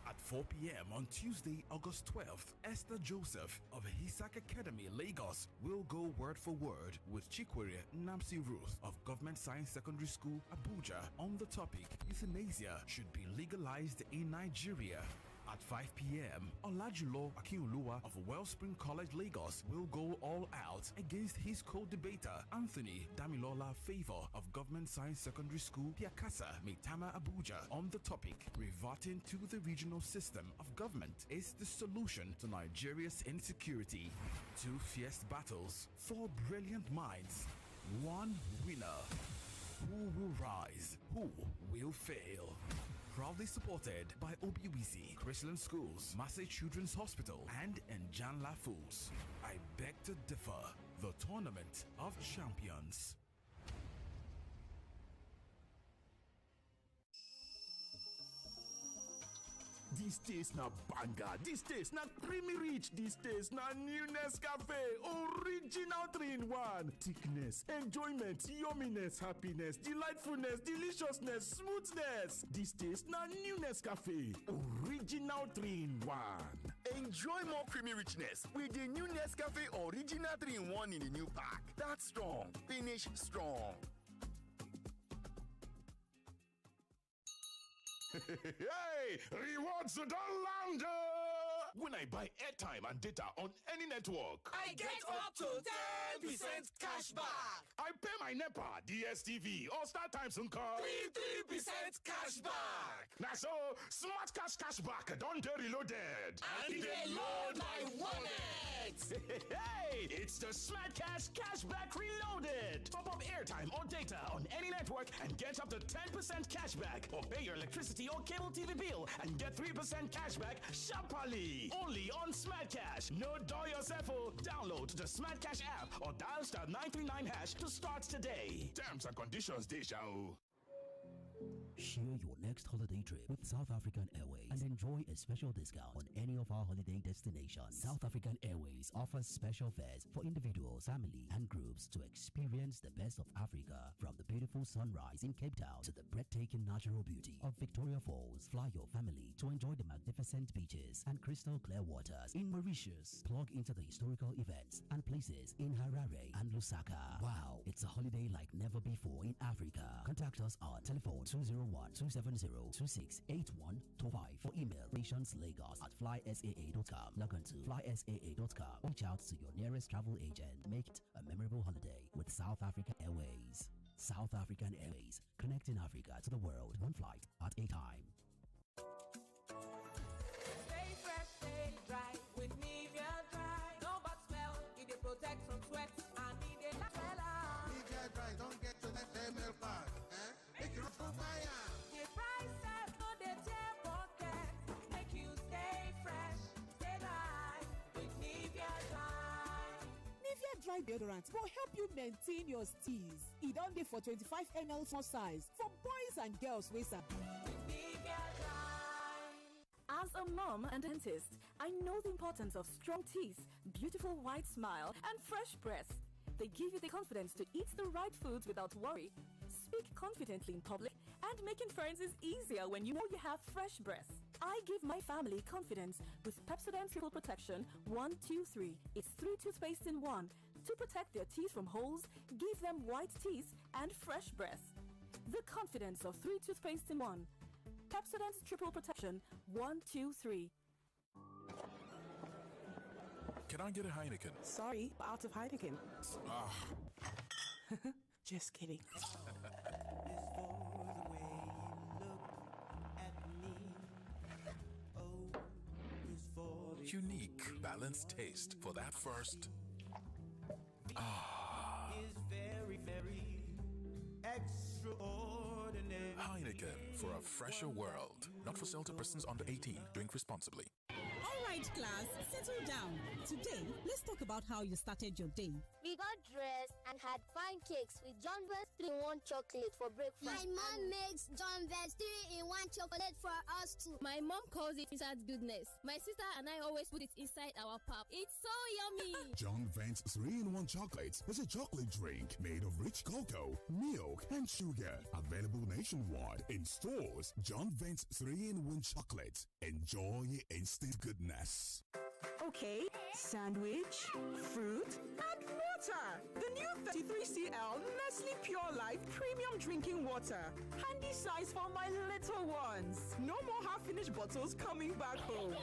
At At 4 p.m. on Tuesday, August 12th, Esther Joseph of Hisak Academy, Lagos, will go word for word with Chikwere Namsi Ruth of Government Science Secondary School, Abuja, on the topic Euthanasia should be legalized in Nigeria. At 5 p.m., Olajulo Akinoluwa of Wellspring College, Lagos, will go all out against his co-debater, Anthony Damilola Favor of Government Science Secondary School, Piakasa, Maitama, Abuja, on the topic reverting to the regional system of government is the solution to Nigeria's insecurity. 2 fierce battles, 4 brilliant minds, 1 winner. Who will rise? Who will fail? Proudly supported by Obiwisi, Christian Schools, Massey Children's Hospital, and Njanla Foods. I beg to differ. The Tournament of Champions. This taste na banger, this taste na creamy rich, this taste na new Nescafe, original 3-in-1. Thickness, enjoyment, yumminess, happiness, delightfulness, deliciousness, smoothness. This taste na new Nescafe, original 3-in-1. Enjoy more creamy richness with the new Nescafe Original 3-in-1 in the new pack. That's strong. Finish strong. Hey, rewards don't land. When I buy airtime and data on any network, I get up to 10% cash back. I pay my NEPA, DSTV, or StarTimes and call 3% cash back. Now so, smart cash back, don't get reloaded. And they load my wallet. Hey, it's the Smart Cash Cashback Reloaded. Top up airtime or data on any network and get up to 10% cashback. Or pay your electricity or cable TV bill and get 3% cashback sharply. Only on Smart Cash. No dull yourself. Download the Smart Cash app or dial *939# to start today. Terms and conditions, Deja. Share your next holiday trip with South African Airways and enjoy a special discount on any of our holiday destinations. South African Airways offers special fares for individuals, family, and groups to experience the best of Africa, from the beautiful sunrise in Cape Town to the breathtaking natural beauty of Victoria Falls. Fly your family to enjoy the magnificent beaches and crystal clear waters in Mauritius. Plug into the historical events and places in Harare and Lusaka. Wow, it's a holiday like never before in Africa. Contact us on telephone 201-270-268125 or email nationslagos@flysaa.com. Log on to flysaa.com. Reach out to your nearest travel agent. Make it a memorable holiday with South African Airways. South African Airways, connecting Africa to the world, one flight at a time. Stay fresh, stay dry with Nivea Dry. No bad smell, it dey protect from sweat and it dey last wella. Nivea Dry, don't get to that ml pack. Make you not go buy am. The price set no dey tear pocket. Make you stay fresh, stay dry with Nivea Dry. Nivea Dry deodorant will help you maintain your steez. E don dey for 25 ml small size for boys and girls wey sabi. As a mom and dentist, I know the importance of strong teeth, beautiful white smile, and fresh breath. They give you the confidence to eat the right foods without worry, speak confidently in public, and make inferences easier when you know you have fresh breath. I give my family confidence with Pepsodent Triple Protection 1, 2, 3. It's 3 toothpaste in 1 to protect their teeth from holes, give them white teeth, and fresh breath. The confidence of 3 toothpaste in 1. Pepsodent Triple Protection 1, 2, 3. Can I get a Heineken? Sorry, out of Heineken. Just kidding. Unique, balanced taste for that first. Is very, very extraordinary. Heineken for a fresher world. Not for sale to persons under 18. Drink responsibly. All right, class, settle down. Today, let's talk about how you started your day. We got dressed and and had pancakes with John Vance 3-in-1 chocolate for breakfast. My mom makes John Vance 3-in-1 chocolate for us too. My mom calls it inside goodness. My sister and I always put it inside our pap. It's so yummy. John Vance 3-in-1 chocolate is a chocolate drink made of rich cocoa, milk, and sugar. Available nationwide in stores. John Vance 3-in-1 chocolate. Enjoy instant goodness. Okay, sandwich, fruit, and water. The new 33cl Nestle Pure Life Premium Drinking Water. Handy size for my little ones. No more half-finished bottles coming back home.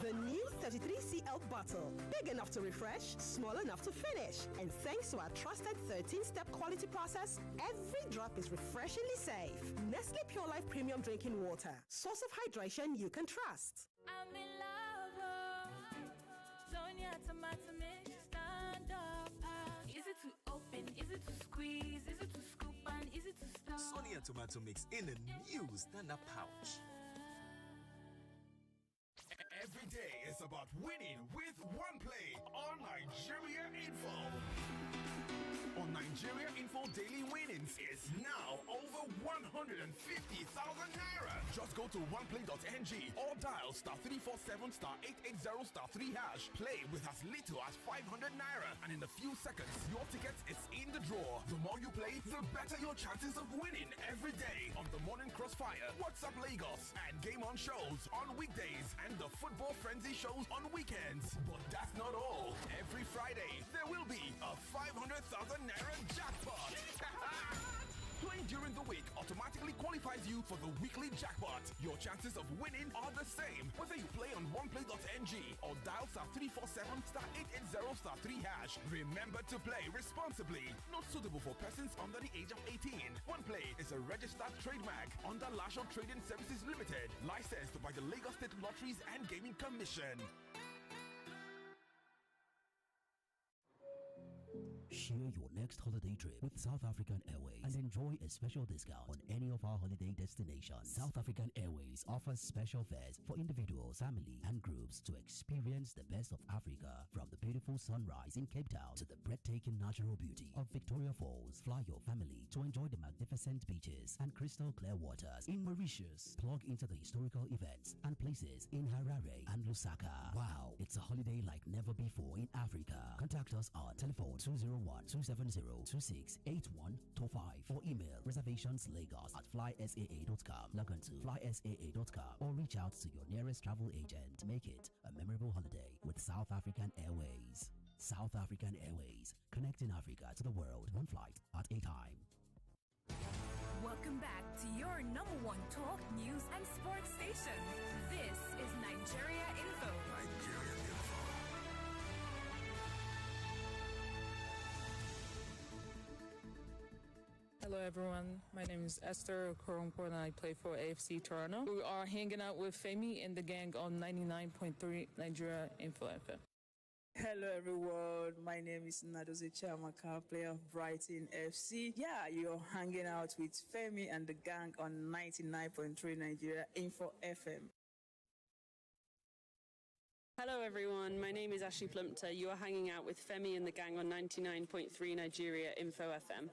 The new 33cl bottle. Big enough to refresh, small enough to finish. And thanks to our trusted 13-step quality process, every drop is refreshingly safe. Nestle Pure Life Premium Drinking Water. Source of hydration you can trust. I'm in love, Sonia tomato mix, stand up. Easy to open, easy to squeeze, easy to scoop, and easy to stir. Sonia tomato mix in a new stand-up pouch. Every day is about winning with one play on Nigeria Info. On Nigeria Info, daily winnings is now over 150,000 naira. Just go to oneplay.ng or dial *347 *880 #3#. Play with as little as 500 naira, and in a few seconds, your ticket is in the draw. The more you play, the better your chances of winning every day on the Morning Crossfire, WhatsApp Lagos, and Game On shows on weekdays, and the Football Frenzy shows on weekends. But that's not all. Every Friday, there will be a 500,000 naira jackpot. Playing during the week automatically qualifies you for the weekly jackpot. Your chances of winning are the same whether you play on oneplay.ng or dial *347 *880 *3#. Remember to play responsibly. Not suitable for persons under the age of 18. OnePlay is a registered trademark under Lasho Trading Services Limited, licensed by the Lagos State Lotteries and Gaming Commission. Share your next holiday trip with South African Airways and enjoy a special discount on any of our holiday destinations. South African Airways offers special fares for individuals, family, and groups to experience the best of Africa, from the beautiful sunrise in Cape Town to the breathtaking natural beauty of Victoria Falls. Fly your family to enjoy the magnificent beaches and crystal clear waters in Mauritius. Plug into the historical events and places in Harare and Lusaka. Wow, it's a holiday like never before in Africa. Contact us on telephone 201-270-268125 or email reservationslagos@flysaa.com. Log on to flysaa.com or reach out to your nearest travel agent. Make it a memorable holiday with South African Airways. South African Airways, connecting Africa to the world, one flight at a time. Welcome back to your number one talk, news, and sports station. This is Nigeria Info. Hello everyone, my name is Esther Okoronkwo and I play for AFC Toronto. We are hanging out with Femi and the Gang on 99.3 Nigeria Info FM. Hello everyone, my name is Nadoze Chiamaka, player of Brighton FC. Yeah, you're hanging out with Femi and the Gang on 99.3 Nigeria Info FM. Hello everyone, my name is Ashley Plumpter. You are hanging out with Femi and the Gang on 99.3 Nigeria Info FM.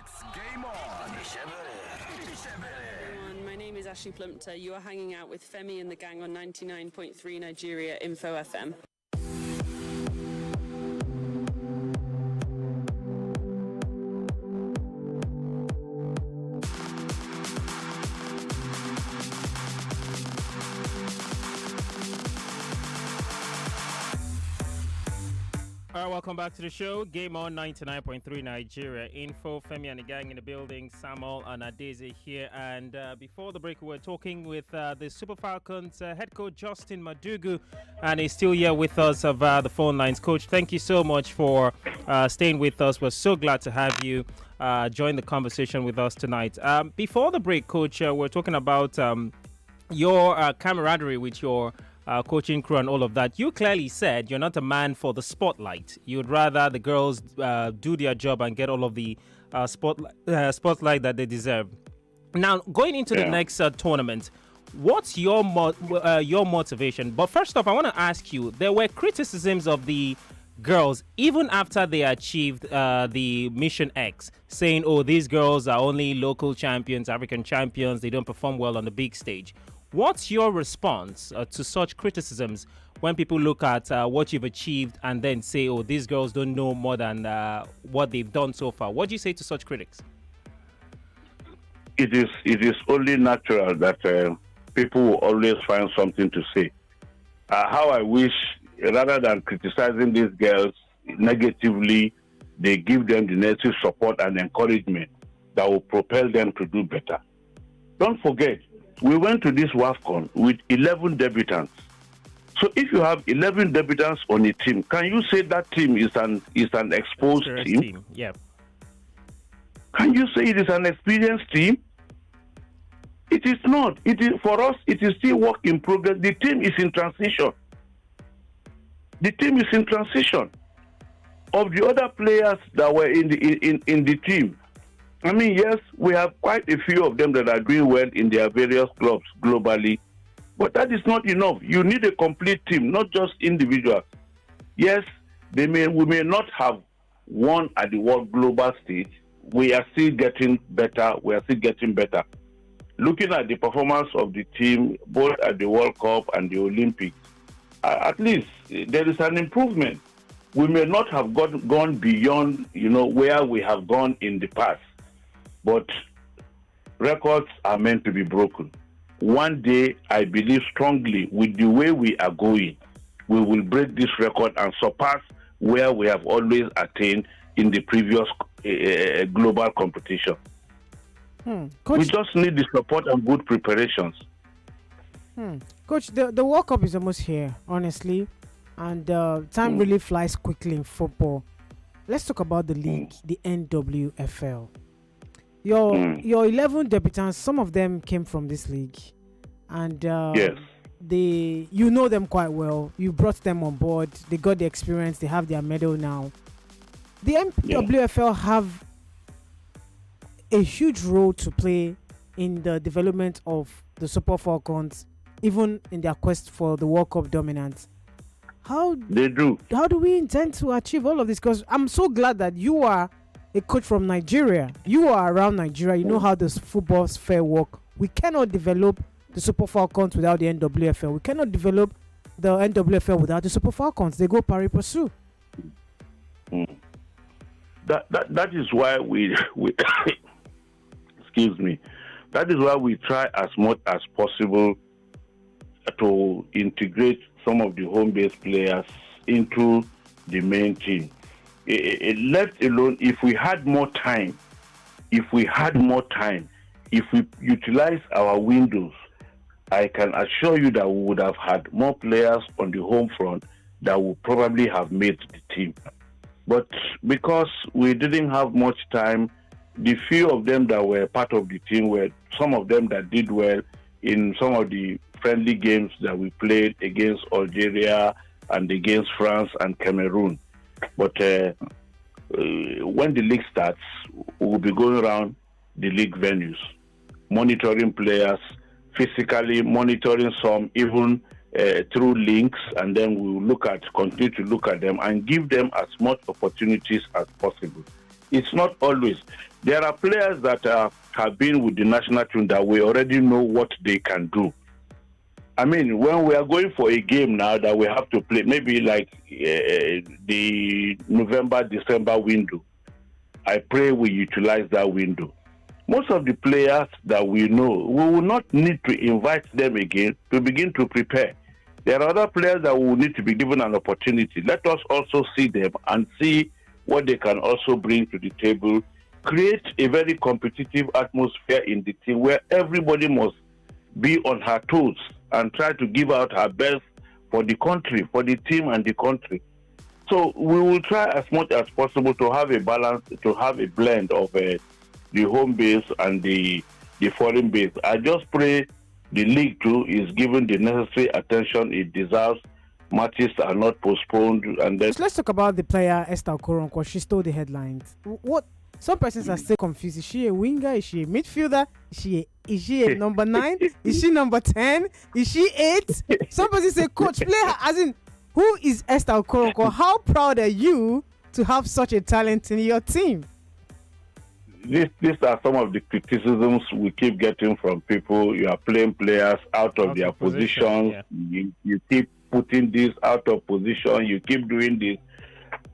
It's game on. Everyone, my name is Ashley Plumpter. You are hanging out with Femi and the Gang on 99.3 Nigeria Info FM. right, welcome back to the show. Game on 99.3 Nigeria. Info, Femi and the gang in the building. Samuel and Adeze here. And before the break, we were talking with the Super Falcons head coach Justin Madugu, and he's still here with us via the phone lines. Coach, thank you so much for staying with us. We're so glad to have you join the conversation with us tonight. Before the break, Coach, we're talking about your camaraderie with your coaching crew and all of that. You clearly said you're not a man for the spotlight. You'd rather the girls do their job and get all of the spotlight that they deserve. Now, going into the next tournament, what's your motivation? But first off, I want to ask you, there were criticisms of the girls even after they achieved the Mission X, saying, oh, these girls are only local champions, African champions, they don't perform well on the big stage. What's your response to such criticisms when people look at what you've achieved and then say, oh, these girls don't know more than what they've done so far? What do you say to such critics? It is only natural that people will always find something to say. How I wish, rather than criticizing these girls negatively, they give them the necessary support and encouragement that will propel them to do better. Don't forget, we went to this WAFCON with 11 debutants. So if you have 11 debutants on a team, can you say that team is an exposed team? Yeah. Can you say it is an experienced team? It is not. It is, for us, it is still work in progress. The team is in transition. The team is in transition. Of the other players that were in the team, I mean, yes, we have quite a few of them that are doing well in their various clubs globally, but that is not enough. You need a complete team, not just individuals. Yes, we may not have won at the world global stage. We are still getting better. Looking at the performance of the team, both at the World Cup and the Olympics, at least there is an improvement. We may not have gone beyond, where we have gone in the past. But records are meant to be broken. One day, I believe strongly, with the way we are going, we will break this record and surpass where we have always attained in the previous global competition. Coach, we just need the support and good preparations. Coach, the World Cup is almost here, honestly, and time really flies quickly in football. Let's talk about the league, the NWFL. Your 11 debutants, some of them came from this league, and yes, you know them quite well. You brought them on board. They got the experience. They have their medal now. The NWFL have a huge role to play in the development of the Super Falcons, even in their quest for the World Cup dominance. How do we intend to achieve all of this? Because I'm so glad that you are a coach from Nigeria. You are around Nigeria. You know how this football's fair work. We cannot develop the Super Falcons without the NWFL. We cannot develop the NWFL without the Super Falcons. They go pari passu. That is why we excuse me. That is why we try as much as possible to integrate some of the home-based players into the main team. Let alone if we had more time, if we utilize our windows, I can assure you that we would have had more players on the home front that would probably have made the team. But because we didn't have much time, the few of them that were part of the team were some of them that did well in some of the friendly games that we played against Algeria and against France and Cameroon. But when the league starts, we'll be going around the league venues, monitoring players, physically monitoring some, even through links, and then we'll continue to look at them and give them as much opportunities as possible. It's not always. There are players that have been with the national team that we already know what they can do. I mean, when we are going for a game now that we have to play, maybe like the November, December window, I pray we utilize that window. Most of the players that we know, we will not need to invite them again to begin to prepare. There are other players that will need to be given an opportunity. Let us also see them and see what they can also bring to the table. Create a very competitive atmosphere in the team where everybody must be on her toes and try to give out her best for the country, for the team and the country. So we will try as much as possible to have a balance, to have a blend of the home base and the foreign base. I just pray the league too is given the necessary attention it deserves. Matches are not postponed, and then Let's talk about the player Esther Okoronkwo. She stole the headlines. What? Some persons are still confused. Is she a winger? Is she a midfielder? Is she a number 9? Is she number 10? Is she 8? Some persons say, coach, play her. As in, who is Esther Okoronkwo? How proud are you to have such a talent in your team? these are some of the criticisms we keep getting from people. You are playing players out of their positions. Yeah. You keep putting this out of position. You keep doing this.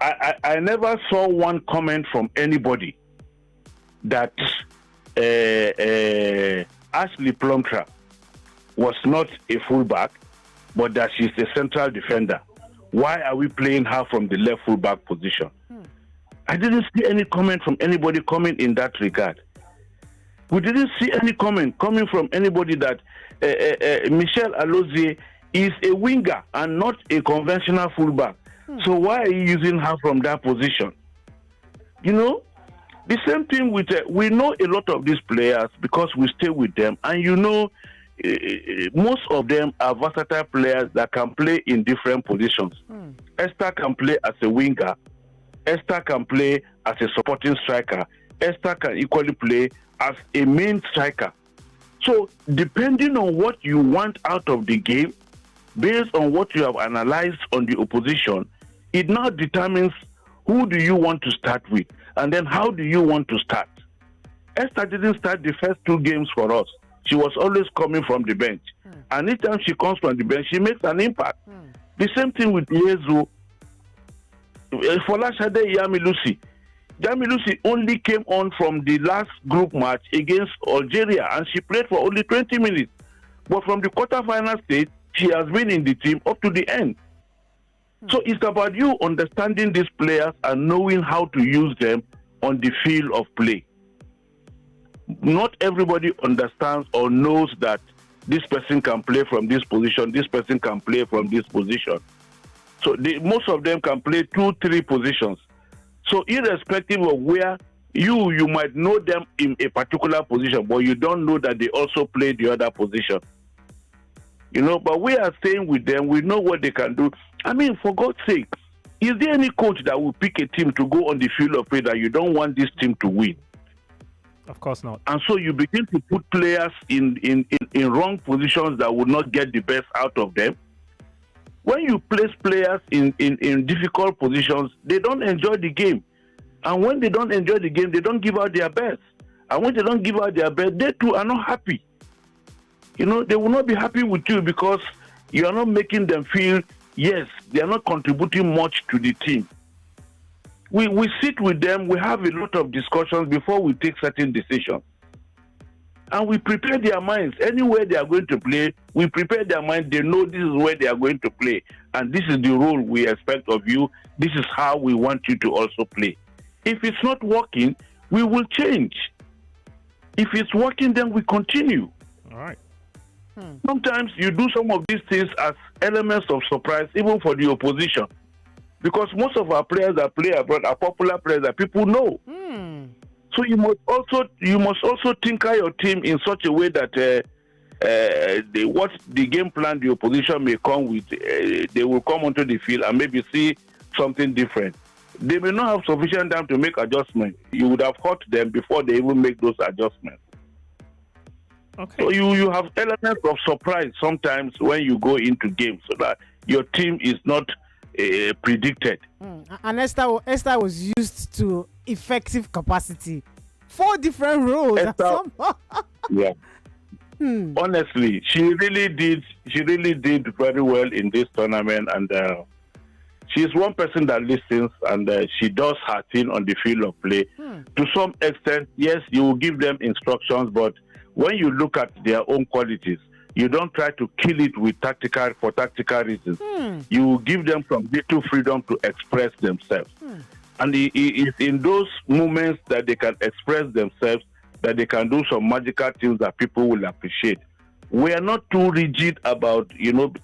I never saw one comment from anybody that Ashley Plumtrap was not a fullback, but that she's a central defender. Why are we playing her from the left fullback position? I didn't see any comment from anybody coming in that regard. We didn't see any comment coming from anybody that Michelle Alozie is a winger and not a conventional fullback. So why are you using her from that position? You know, the same thing with, we know a lot of these players because we stay with them, and you know, most of them are versatile players that can play in different positions. Esther can play as a winger. Esther can play as a supporting striker. Esther can equally play as a main striker. So depending on what you want out of the game, based on what you have analyzed on the opposition, it now determines who do you want to start with, and then how do you want to start. Esther didn't start the first 2 games for us. She was always coming from the bench. And each time she comes from the bench, she makes an impact. The same thing with Yezu. Folashade Yamilusi. Yamilusi only came on from the last group match against Algeria, and she played for only 20 minutes. But from the quarterfinal stage, she has been in the team up to the end. So it's about you understanding these players and knowing how to use them on the field of play. Not everybody understands or knows that this person can play from this position, this person can play from this position. So most of them can play 2-3 positions. So irrespective of where you might know them in a particular position, but you don't know that they also play the other position. You know, but we are staying with them. We know what they can do. I mean, for God's sake, is there any coach that will pick a team to go on the field of play that you don't want this team to win? Of course not. And so you begin to put players in wrong positions that will not get the best out of them. When you place players in difficult positions, they don't enjoy the game. And when they don't enjoy the game, they don't give out their best. And when they don't give out their best, they too are not happy. You know, they will not be happy with you because you are not making them feel, yes, they are not contributing much to the team. We sit with them, we have a lot of discussions before we take certain decisions. And we prepare their minds. Anywhere they are going to play, we prepare their minds. They know this is where they are going to play. And this is the role we expect of you. This is how we want you to also play. If it's not working, we will change. If it's working, then we continue. All right. Sometimes you do some of these things as elements of surprise, even for the opposition. Because most of our players that play abroad are popular players that people know. So you must also tinker your team in such a way that what the game plan the opposition may come with, they will come onto the field and maybe see something different. They may not have sufficient time to make adjustments. You would have hurt them before they even make those adjustments. Okay. So you have elements of surprise sometimes when you go into games, so that your team is not predicted. And Esther was used to effective capacity. 4 different roles. Yeah. Honestly, she really did very well in this tournament, and she's one person that listens, and she does her thing on the field of play. To some extent, yes, you will give them instructions, but when you look at their own qualities, You don't try to kill it with tactical reasons. You give them some little freedom to express themselves. And it's in those moments that they can express themselves that they can do some magical things that people will appreciate. We are not too rigid about,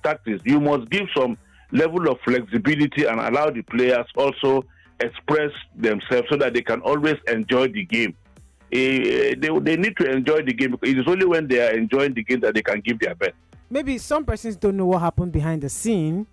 tactics. You must give some level of flexibility and allow the players also express themselves so that they can always enjoy the game. They need to enjoy the game because it is only when they are enjoying the game that they can give their best. Maybe some persons don't know what happened behind the scene.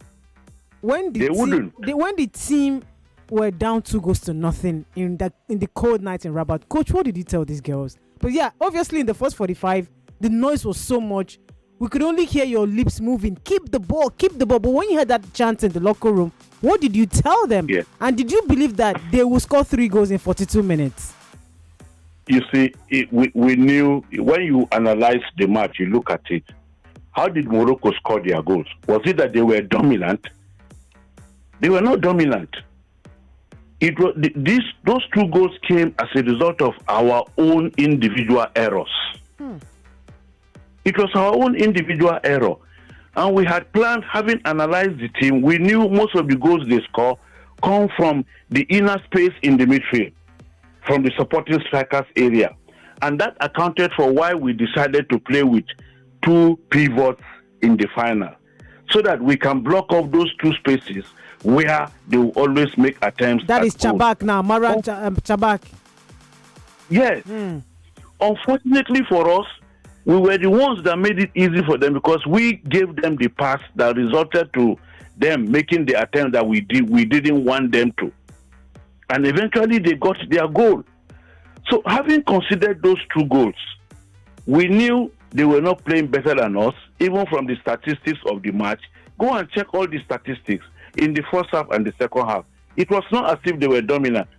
When the team were down 2-0 in the cold night in Rabat, coach, what did you tell these girls? But yeah, obviously in the first 45, the noise was so much we could only hear your lips moving. Keep the ball. But when you heard that chant in the locker room, what did you tell them? Yeah. And did you believe that they will score 3 goals in 42 minutes? You see, we knew when you analyze the match, you look at it. How did Morocco score their goals? Was it that they were dominant? They were not dominant. It was those 2 goals came as a result of our own individual errors. It was our own individual error. And we had planned, having analyzed the team, we knew most of the goals they score come from the inner space in the midfield, from the supporting strikers area. And that accounted for why we decided to play with 2 pivots in the final, so that we can block off those 2 spaces where they will always make attempts. That is Chabak now, Maran Chabak. Yes. Unfortunately for us, we were the ones that made it easy for them because we gave them the pass that resulted to them making the attempt that we didn't want them to. And eventually they got their goal. So having considered those 2 goals, we knew they were not playing better than us, even from the statistics of the match. Go and check all the statistics in the first half and the second half. It was not as if they were dominant.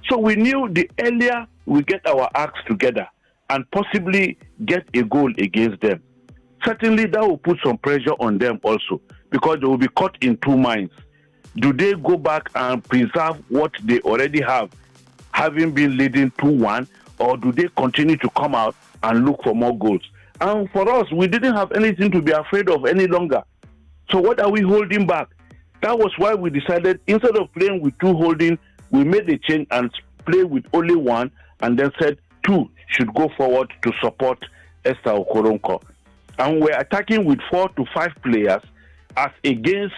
So we knew the earlier we get our acts together and possibly get a goal against them, certainly that will put some pressure on them also, because they will be caught in 2 minds. Do they go back and preserve what they already have, having been leading 2-1, or do they continue to come out and look for more goals? And for us, we didn't have anything to be afraid of any longer. So what are we holding back? That was why we decided, instead of playing with 2 holding, we made a change and play with only 1, and then said 2 should go forward to support Esther Okoronko. And we're attacking with 4 to 5 players as against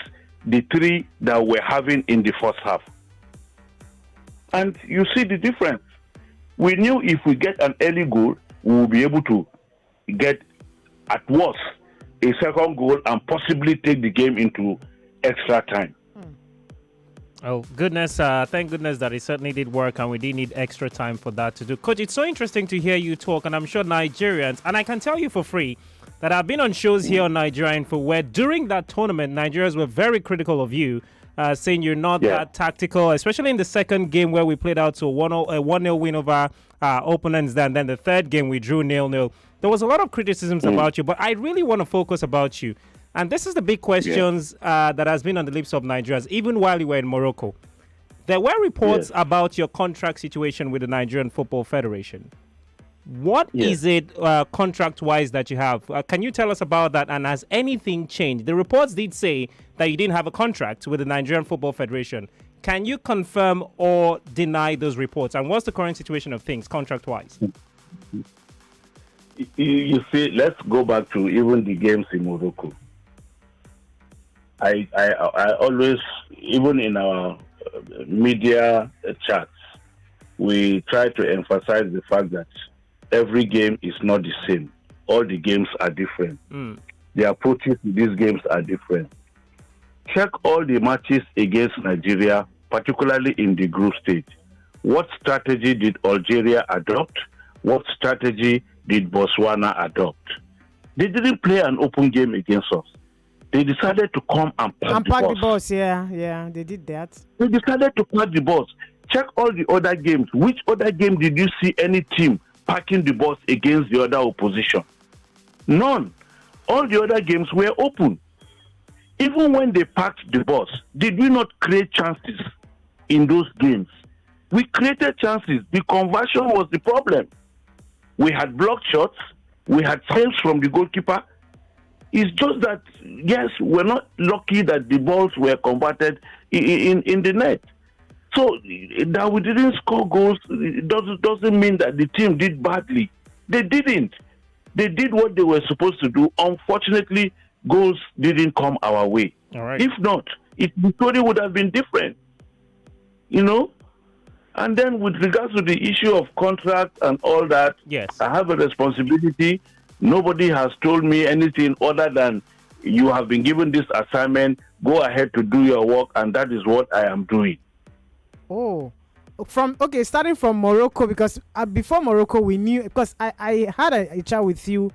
the 3 that we're having in the first half. And you see the difference. We knew if we get an early goal, we will be able to get, at worst, a second goal and possibly take the game into extra time. Oh, goodness. Thank goodness that it certainly did work, and we did need extra time for that to do. Coach, it's so interesting to hear you talk, and I'm sure Nigerians, and I can tell you for free that I've been on shows here on Nigeria Info where during that tournament, Nigerians were very critical of you, saying you're not that tactical, especially in the second game where we played out to a 1-0 win over opponents. Then the third game, we drew 0-0. There was a lot of criticisms about you, but I really want to focus about you. And this is the big questions that has been on the lips of Nigerians, even while you were in Morocco. There were reports about your contract situation with the Nigerian Football Federation. What is it contract-wise that you have? Can you tell us about that, and has anything changed? The reports did say that you didn't have a contract with the Nigerian Football Federation. Can you confirm or deny those reports? And what's the current situation of things contract-wise? You see, let's go back to even the games in Morocco. I always, even in our media chats, we try to emphasize the fact that every game is not the same. All the games are different. The approaches to these games are different. Check all the matches against Nigeria, particularly in the group stage. What strategy did Algeria adopt? What strategy did Botswana adopt? They didn't play an open game against us. They decided to come and pack the bus. Yeah, they did that. They decided to pack the bus. Check all the other games. Which other game did you see any team packing the bus against the other opposition? None. All the other games were open. Even when they packed the bus, did we not create chances in those games? We created chances. The conversion was the problem. We had blocked shots. We had saves from the goalkeeper. It's just that, yes, we're not lucky that the balls were converted in the net. So that we didn't score goals doesn't mean that the team did badly. They didn't. They did what they were supposed to do. Unfortunately, goals didn't come our way. All right. If not, the story would have been different. You know? And then with regards to the issue of contract and all that, yes, I have a responsibility. Nobody has told me anything other than you have been given this assignment, go ahead to do your work, and that is what I am doing. Oh, starting from Morocco, because before Morocco we knew, because I had a chat with you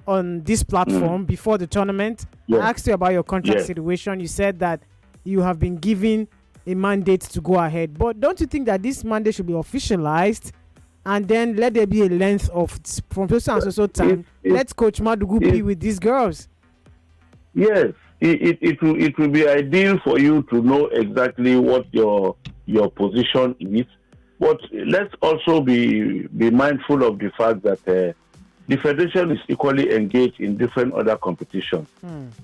on this platform before the tournament. Yes. I asked you about your contract Yes. situation. You said that you have been given a mandate to go ahead, but don't you think that this mandate should be officialized and then let there be a length of from so and so time? Let Coach Madugu be with these girls. Yes, it will be ideal for you to know exactly what your position is, but let's also be mindful of the fact that the federation is equally engaged in different other competitions.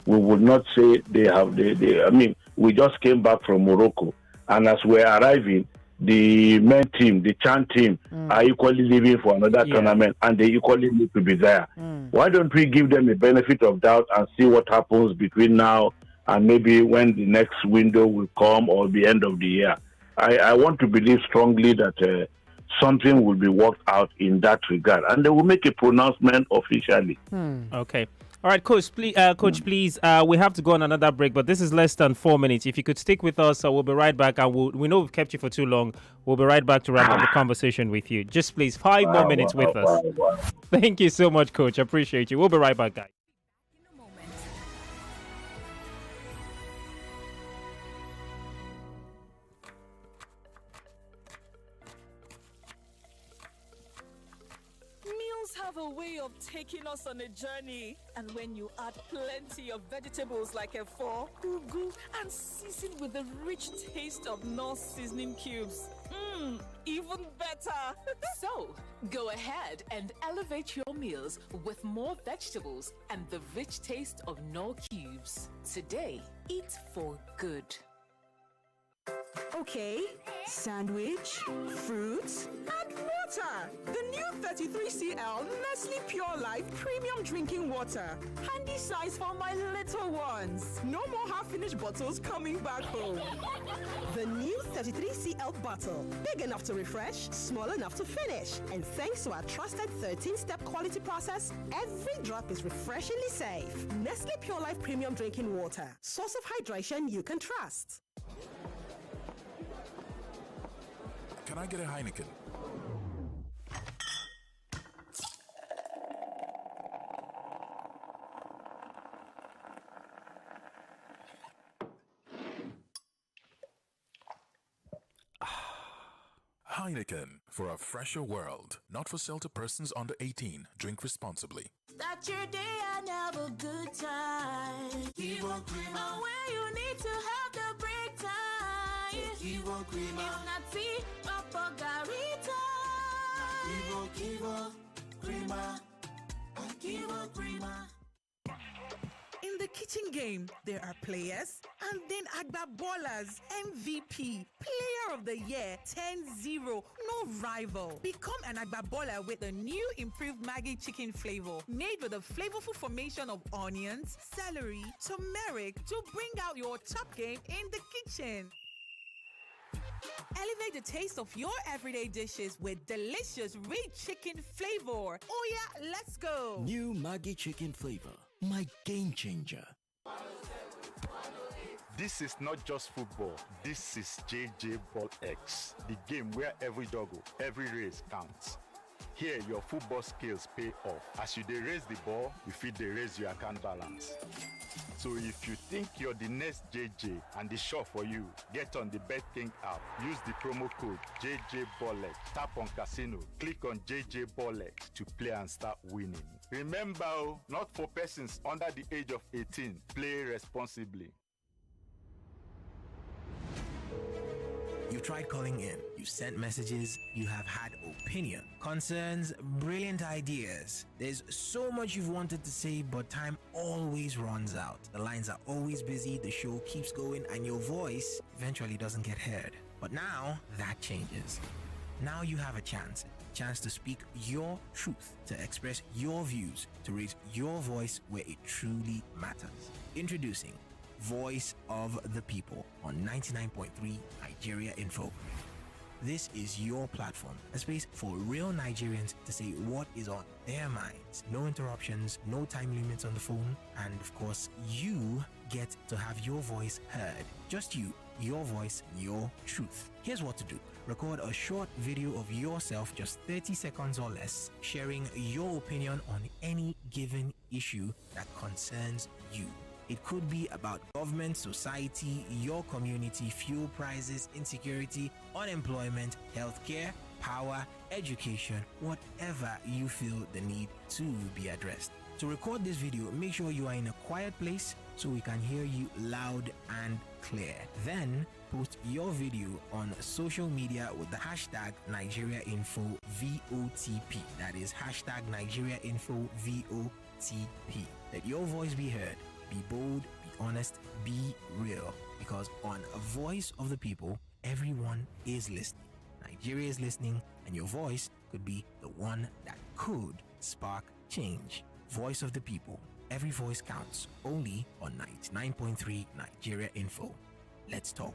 We would not say they have I mean, we just came back from Morocco, and as we're arriving, the men team, the Chan team, are equally leaving for another tournament, and they equally need to be there. Why don't we give them a benefit of doubt and see what happens between now and maybe when the next window will come or the end of the year? I want to believe strongly that something will be worked out in that regard, and they will make a pronouncement officially. Okay. All right, Coach, please, please, we have to go on another break, but this is less than 4 minutes. If you could stick with us, we'll be right back. And we know we've kept you for too long. We'll be right back to wrap up the conversation with you. Just please, 5 more minutes with us. Thank you so much, Coach. Appreciate you. We'll be right back, guys. Meals have a way of taking us on a journey. And when you add plenty of vegetables like efo, ugu, and season with the rich taste of North seasoning cubes, even better. So, go ahead and elevate your meals with more vegetables and the rich taste of Knorr cubes. Today, eat for good. Okay, sandwich, fruits, and water. The new 33cl Nestle Pure Life Premium Drinking Water. Handy size for my little ones. No more half-finished bottles coming back home. The new 33cl bottle. Big enough to refresh, small enough to finish. And thanks to our trusted 13-step quality process, every drop is refreshingly safe. Nestle Pure Life Premium Drinking Water. Source of hydration you can trust. Can I get a Heineken? Heineken, for a fresher world. Not for sale to persons under 18. Drink responsibly. Start your day and have a good time. Kivo Creamer. Where you need to have the break time. Kivo Creamer. If not tea, Papa Garita. Kivo Creamer. Kivo Creamer. In the kitchen game, there are players and then Agba Ballers, MVP, Player of the Year, 10-0, no rival. Become an Agba Baller with the new improved Maggi chicken flavor, made with a flavorful formation of onions, celery, turmeric to bring out your top game in the kitchen. Elevate the taste of your everyday dishes with delicious rich chicken flavor. Oh yeah, let's go. New Maggi chicken flavor, my game changer. This is not just football. This is JJ Ball X, the game where every doggo, every race counts. Here, your football skills pay off. As you dey raise the ball, you fit dey raise your account balance. So if you think you're the next JJ and the shop for you, get on the BetKing app. Use the promo code JJBollex. Tap on casino. Click on JJ Bollex to play and start winning. Remember, not for persons under the age of 18. Play responsibly. You've tried calling in, you've sent messages, you have had opinion, concerns, brilliant ideas. There's so much you've wanted to say, but time always runs out. The lines are always busy, the show keeps going, and your voice eventually doesn't get heard. But now that changes. Now you have a chance to speak your truth, to express your views, to raise your voice where it truly matters. Introducing Voice of the People on 99.3 Nigeria Info. This is your platform, a space for real Nigerians to say what is on their minds. No interruptions, no time limits on the phone, and of course, you get to have your voice heard. Just you, your voice, your truth. Here's what to do. Record a short video of yourself, just 30 seconds or less, sharing your opinion on any given issue that concerns you. It could be about government, society, your community, fuel prices, insecurity, unemployment, healthcare, power, education, whatever you feel the need to be addressed. To record this video, make sure you are in a quiet place so we can hear you loud and clear. Then post your video on social media with the hashtag NigeriaInfoVOTP. That is hashtag NigeriaInfoVOTP. Let your voice be heard. Be bold, be honest, be real. Because on a Voice of the People, everyone is listening. Nigeria is listening, and your voice could be the one that could spark change. Voice of the People. Every voice counts. Only on 99.3 Nigeria Info. Let's talk.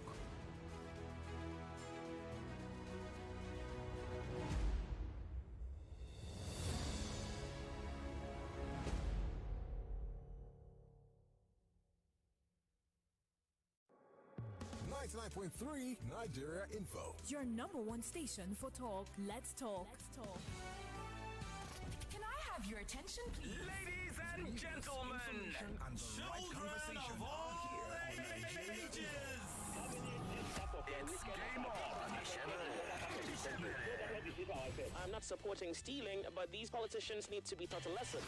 Nigeria Info. Your number one station for talk. Let's talk. Can I have your attention, please? Ladies and gentlemen, children of all ages, it's game on. I'm not supporting stealing, but these politicians need to be taught a lesson.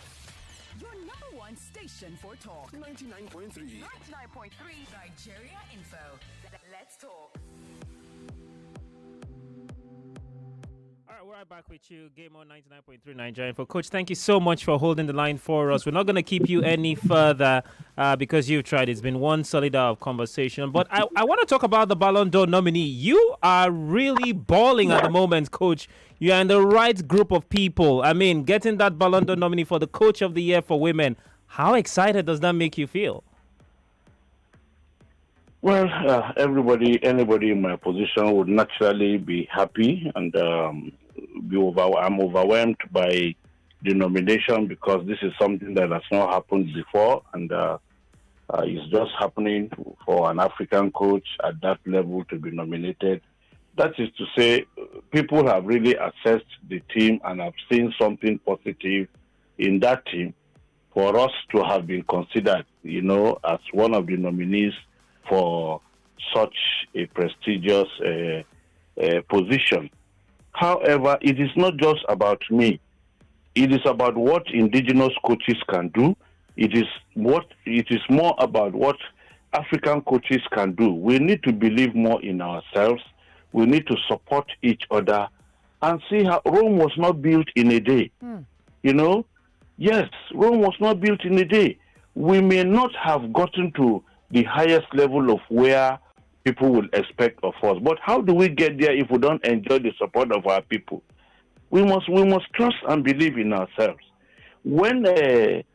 Your number one station for talk. 99.3. 99.3 Nigeria Info. Let's talk. All right, we're right back with you. Game on 99.3 Nigeria Info. Coach, thank you so much for holding the line for us. We're not going to keep you any further because you've tried. It's been one solid hour of conversation. But I want to talk about the Ballon d'Or nominee. You are really balling at the moment, Coach. You are in the right group of people. I mean, getting that Ballon d'Or nominee for the Coach of the Year for women. How excited does that make you feel? Well, anybody in my position would naturally be happy, and I'm overwhelmed by the nomination because this is something that has not happened before, and it's just happening for an African coach at that level to be nominated. That is to say, people have really assessed the team and have seen something positive in that team for us to have been considered, as one of the nominees for such a prestigious position. However, it is not just about me. It is about what indigenous coaches can do. It is more about what African coaches can do. We need to believe more in ourselves. We need to support each other and see how Rome was not built in a day. Yes, Rome was not built in a day. We may not have gotten to the highest level of where people will expect of us. But how do we get there if we don't enjoy the support of our people? We must trust and believe in ourselves. When the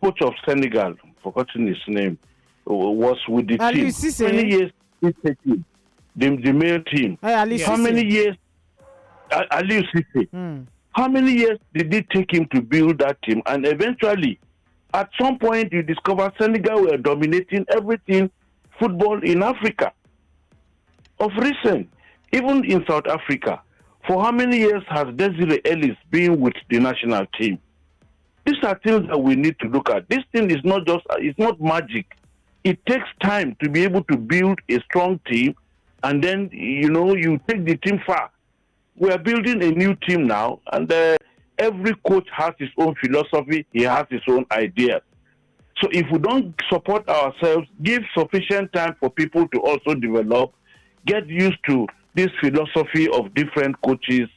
coach of Senegal, forgotten his name, was with the team, how many years did he take him? The male team. How many years? Aliou Cissé. How many years did it take him to build that team? And eventually, at some point, you discover Senegal were dominating everything football in Africa. Of recent, even in South Africa, for how many years has Desiree Ellis been with the national team? These are things that we need to look at. This thing is it's not magic. It takes time to be able to build a strong team, and then, you take the team far. We are building a new team now, and every coach has his own philosophy. He has his own ideas. So if we don't support ourselves, give sufficient time for people to also develop, get used to this philosophy of different coaches.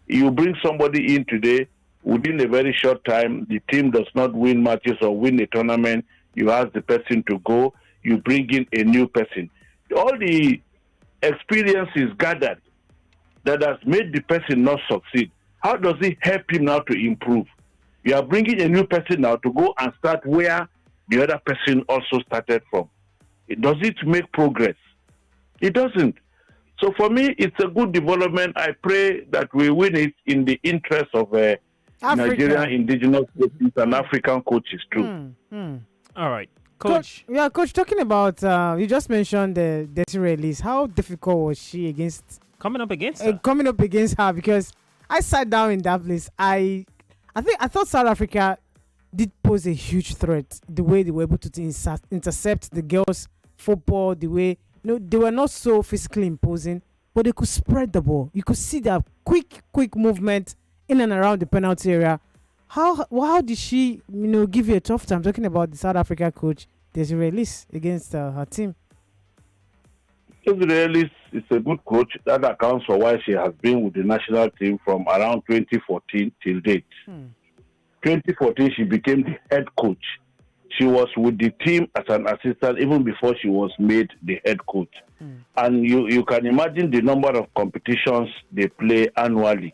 You bring somebody in today, within a very short time, the team does not win matches or win a tournament. You ask the person to go, you bring in a new person. All the experience is gathered that has made the person not succeed. How does it help him now to improve? You are bringing a new person now to go and start where the other person also started from. Does it make progress? It doesn't. So for me, it's a good development. I pray that we win it in the interest of Nigerian indigenous coaches and African coaches too. All right. Coach. Coach, talking about, you just mentioned the Desiree Elise. How difficult was she against... Coming up against her? Coming up against her, because I sat down in that place. I thought South Africa did pose a huge threat, the way they were able to intercept the girls' football, the way... they were not so physically imposing, but they could spread the ball. You could see their quick movement in and around the penalty area. How did she, give you a tough time? Talking about the South Africa coach, Desiree Elise, against her team. Desiree Elise is a good coach. That accounts for why she has been with the national team from around 2014 till date. 2014, she became the head coach. She was with the team as an assistant even before she was made the head coach. And you can imagine the number of competitions they play annually.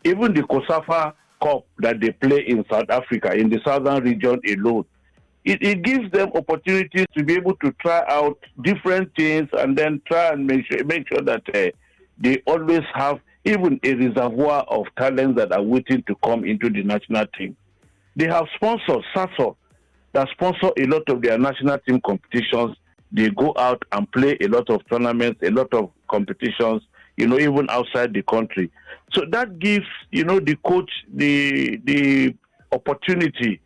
Even the COSAFA Cup that they play in South Africa, in the southern region alone, it gives them opportunities to be able to try out different things and then try and make sure that they always have even a reservoir of talents that are waiting to come into the national team. They have sponsors, SASO, that sponsor a lot of their national team competitions. They go out and play a lot of tournaments, a lot of competitions, even outside the country. So that gives, the coach the opportunity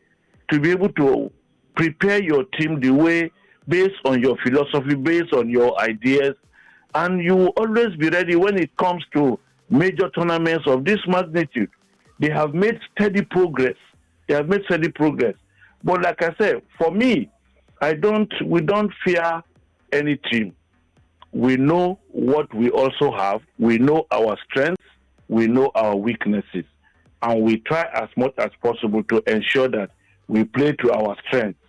to be able to prepare your team the way, based on your philosophy, based on your ideas, and you will always be ready when it comes to major tournaments of this magnitude. They have made steady progress. But like I said, for me, we don't fear any team. We know what we also have. We know our strengths. We know our weaknesses. And we try as much as possible to ensure that we play to our strengths.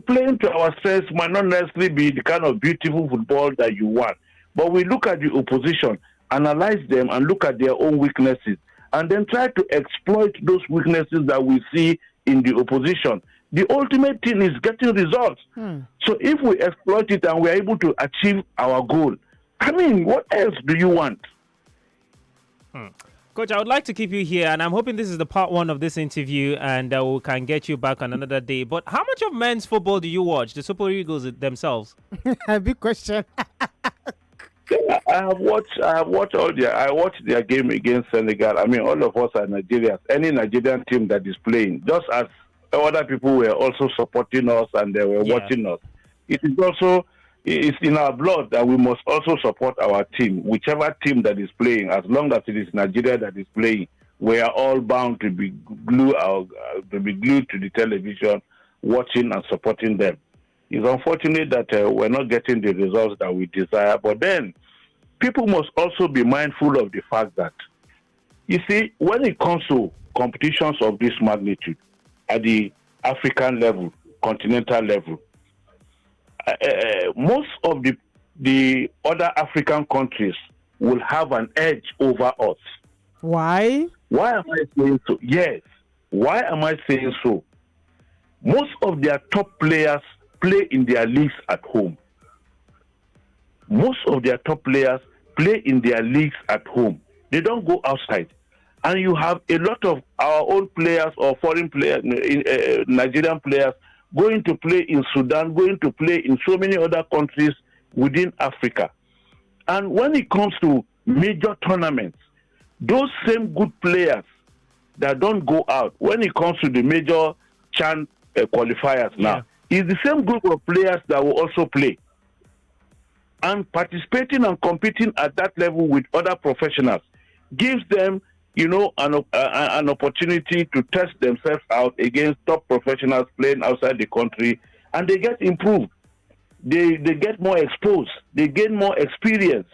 Playing to our strengths might not necessarily be the kind of beautiful football that you want. But we look at the opposition, analyze them, and look at their own weaknesses, and then try to exploit those weaknesses that we see in the opposition. The ultimate thing is getting results. So if we exploit it and we're able to achieve our goal, what else do you want? Coach, I would like to keep you here, and I'm hoping this is the part one of this interview, and we can get you back on another day. But how much of men's football do you watch, the Super Eagles themselves? Big question. I watched their game against Senegal. All of us are Nigerians. Any Nigerian team that is playing, just as other people were also supporting us and they were watching us. It's in our blood that we must also support our team, whichever team that is playing. As long as it is Nigeria that is playing, we are all bound to be glued to the television, watching and supporting them. It's unfortunate that we're not getting the results that we desire, but then people must also be mindful of the fact that, you see, when it comes to competitions of this magnitude at the African level, continental level, most of the other African countries will have an edge over us. Why? Why am I saying so? Yes. Why am I saying so? Most of their top players play in their leagues at home. Most of their top players play in their leagues at home. They don't go outside. And you have a lot of our own players or foreign players, Nigerian players, going to play in Sudan, going to play in so many other countries within Africa. And when it comes to major tournaments, those same good players that don't go out, when it comes to the major CHAN qualifiers now, is the same group of players that will also play. And participating and competing at that level with other professionals gives them, an opportunity to test themselves out against top professionals playing outside the country, and they get improved. They get more exposed. They gain more experience.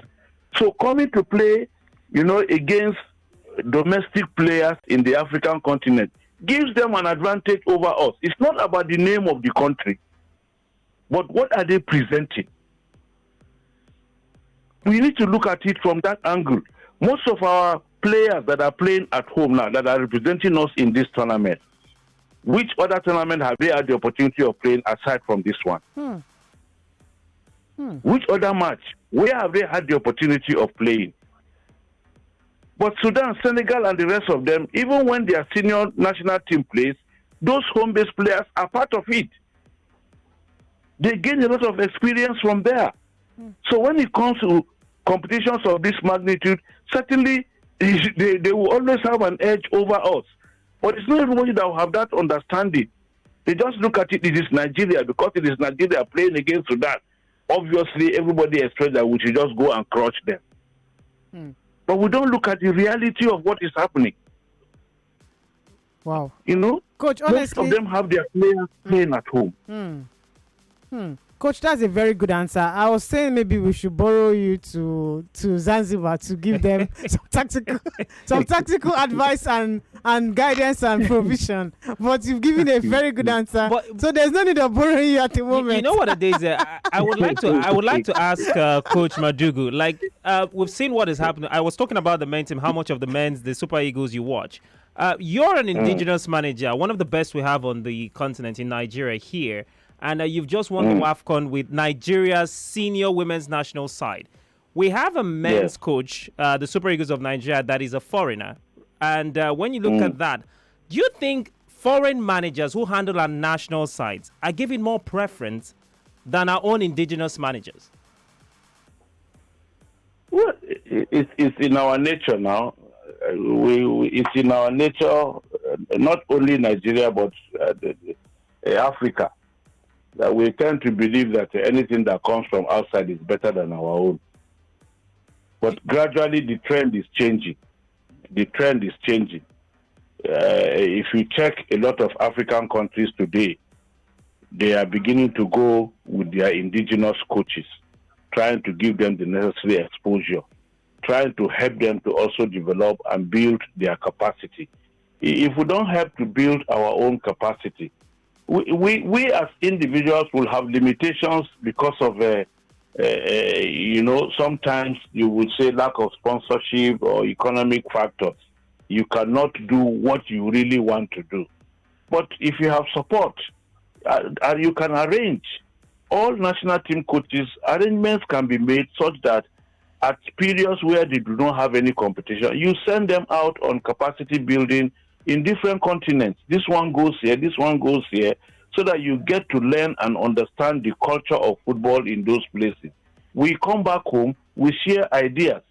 So coming to play, against domestic players in the African continent gives them an advantage over us. It's not about the name of the country, but what are they presenting? We need to look at it from that angle. Most of our players that are playing at home now, that are representing us in this tournament, which other tournament have they had the opportunity of playing aside from this one? Which other match? Where have they had the opportunity of playing? But Sudan, Senegal, and the rest of them, even when their senior national team plays, those home-based players are part of it. They gain a lot of experience from there. So when it comes to competitions of this magnitude, certainly they will always have an edge over us. But it's not everybody that will have that understanding. They just look at it is Nigeria, because it is Nigeria playing against Sudan. Obviously, everybody expects that we should just go and crush them. But we don't look at the reality of what is happening. Wow. Coach, honestly, most of them have their players playing at home. Coach, that's a very good answer. I was saying maybe we should borrow you to Zanzibar to give them some tactical advice and guidance and provision. But you've given a very good answer. So there's no need of borrowing you at the moment. You know what it is? I would like to ask Coach Madugu. Like we've seen what is happening. I was talking about the men's team. How much of the Super Eagles you watch? You're an indigenous manager, one of the best we have on the continent in Nigeria here. And you've just won the WAFCON with Nigeria's senior women's national side. We have a men's coach, the Super Eagles of Nigeria, that is a foreigner. And when you look at that, do you think foreign managers who handle our national sides are given more preference than our own indigenous managers? Well, it's in our nature now. It's in our nature, not only Nigeria, but Africa, that we tend to believe that anything that comes from outside is better than our own. But gradually the trend is changing. If you check a lot of African countries today, they are beginning to go with their indigenous coaches, trying to give them the necessary exposure, trying to help them to also develop and build their capacity. If we don't help to build our own capacity, we as individuals will have limitations because of, sometimes you would say lack of sponsorship or economic factors. You cannot do what you really want to do. But if you have support, you can arrange. All national team coaches, arrangements can be made such that at periods where they do not have any competition, you send them out on capacity building in different continents. This one goes here, this one goes here, so that you get to learn and understand the culture of football in those places. We come back home, we share ideas,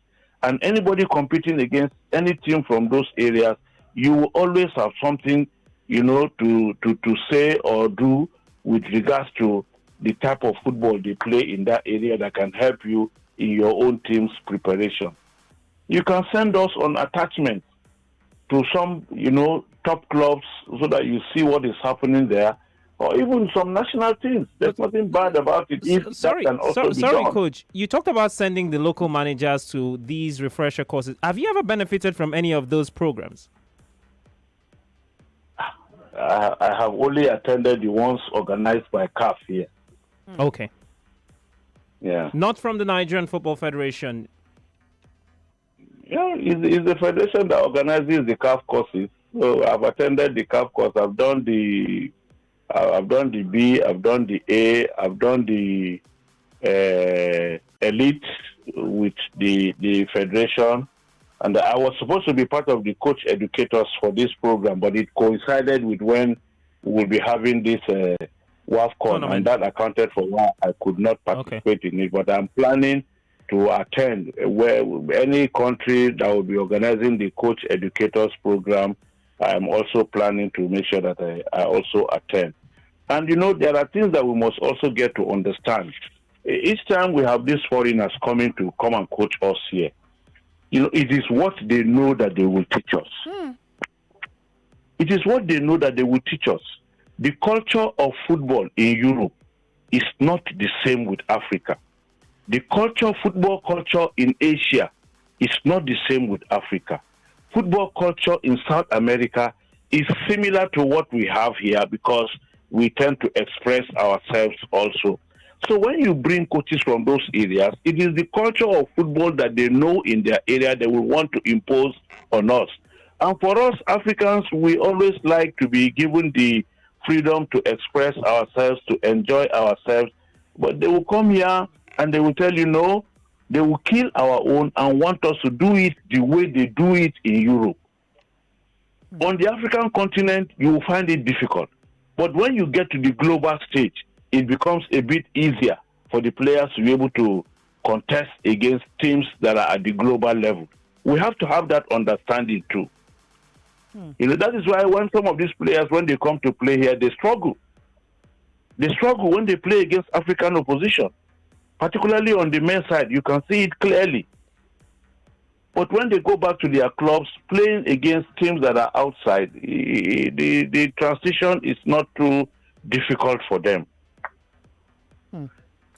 and anybody competing against any team from those areas, you will always have something, to say or do with regards to the type of football they play in that area that can help you in your own team's preparation. You can send us on attachments to some, top clubs so that you see what is happening there, or even some national teams. There's nothing bad about it. Sorry, Coach. You talked about sending the local managers to these refresher courses. Have you ever benefited from any of those programs? I have only attended the ones organized by CAF here. Okay. Yeah. Not from the Nigerian Football Federation. Yeah, it's the federation that organizes the CAF courses. So I've attended the CAF course. I've done the B, I've done the A, I've done the elite with the federation, and I was supposed to be part of the coach educators for this program, but it coincided with when we'll be having this WAFCON, and that accounted for why I could not participate in it. But I'm planning to attend where any country that will be organizing the coach educators program. I'm also planning to make sure that I also attend. And there are things that we must also get to understand. Each time we have these foreigners coming to come and coach us here, it is what they know that they will teach us. It is what they know that they will teach us. The culture of football in Europe is not the same with Africa. The culture, football culture in Asia is not the same with Africa. Football culture in South America is similar to what we have here because we tend to express ourselves also. So when you bring coaches from those areas, it is the culture of football that they know in their area they will want to impose on us. And for us Africans, we always like to be given the freedom to express ourselves, to enjoy ourselves. But they will come here and they will tell you no, they will kill our own and want us to do it the way they do it in Europe. On the African continent, you will find it difficult. But when you get to the global stage, it becomes a bit easier for the players to be able to contest against teams that are at the global level. We have to have that understanding too. That is why when some of these players, when they come to play here, they struggle. They struggle when they play against African opposition. Particularly on the men's side, you can see it clearly. But when they go back to their clubs, playing against teams that are outside, the transition is not too difficult for them.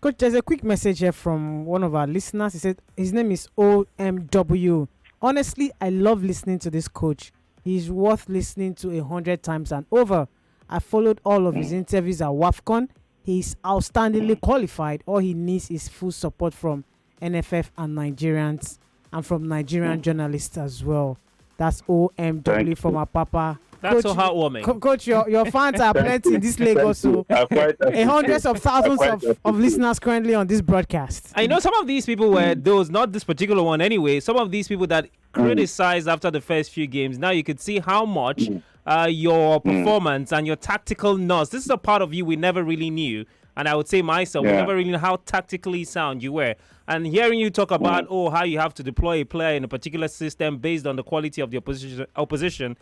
Coach, there's a quick message here from one of our listeners. He said his name is OMW. Honestly, I love listening to this coach. He's worth listening to 100 times and over. I followed all of his interviews at WAFCON. He's outstandingly qualified. All he needs is full support from NFF and Nigerians and from Nigerian journalists as well. That's OMW from our papa. That's Coach, so heartwarming. Coach, your fans are plenty in this Lagos. So hundreds of thousands of listeners currently on this broadcast. I know some of these people were those, not this particular one anyway, some of these people that criticized after the first few games. Now you could see how much your performance and your tactical nuts, this is a part of you we never really knew. And I would say myself, we never really knew how tactically sound you were. And hearing you talk about, how you have to deploy a player in a particular system based on the quality of the opposition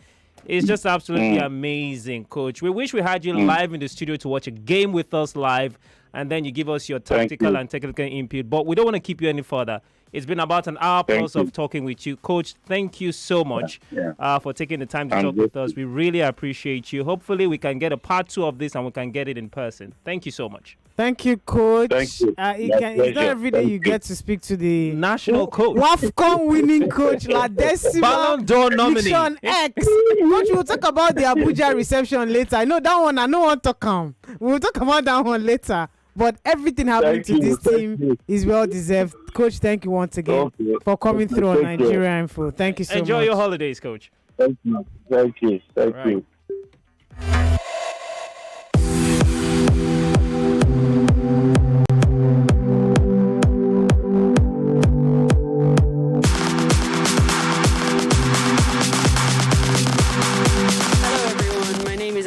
is just absolutely amazing, Coach. We wish we had you live in the studio to watch a game with us live, and then you give us your tactical and technical input. But we don't want to keep you any further. It's been about an hour plus of talking with you. Coach, thank you so much for taking the time to talk with us. We really appreciate you. Hopefully, we can get a part 2 of this and we can get it in person. Thank you so much. Thank you, Coach. Thank you. It's not every day you get to speak to the national coach, WAFCON winning coach, La Decima, Ballon d'Or nominee. X. Coach, we'll talk about the Abuja reception later. I know that one. I don't want to come. We'll talk about that one later. But everything happening to this team is well deserved. Coach, thank you once again for coming through on Nigeria Info. Thank you so much. Enjoy your holidays, Coach. Thank you. Thank you. Thank you.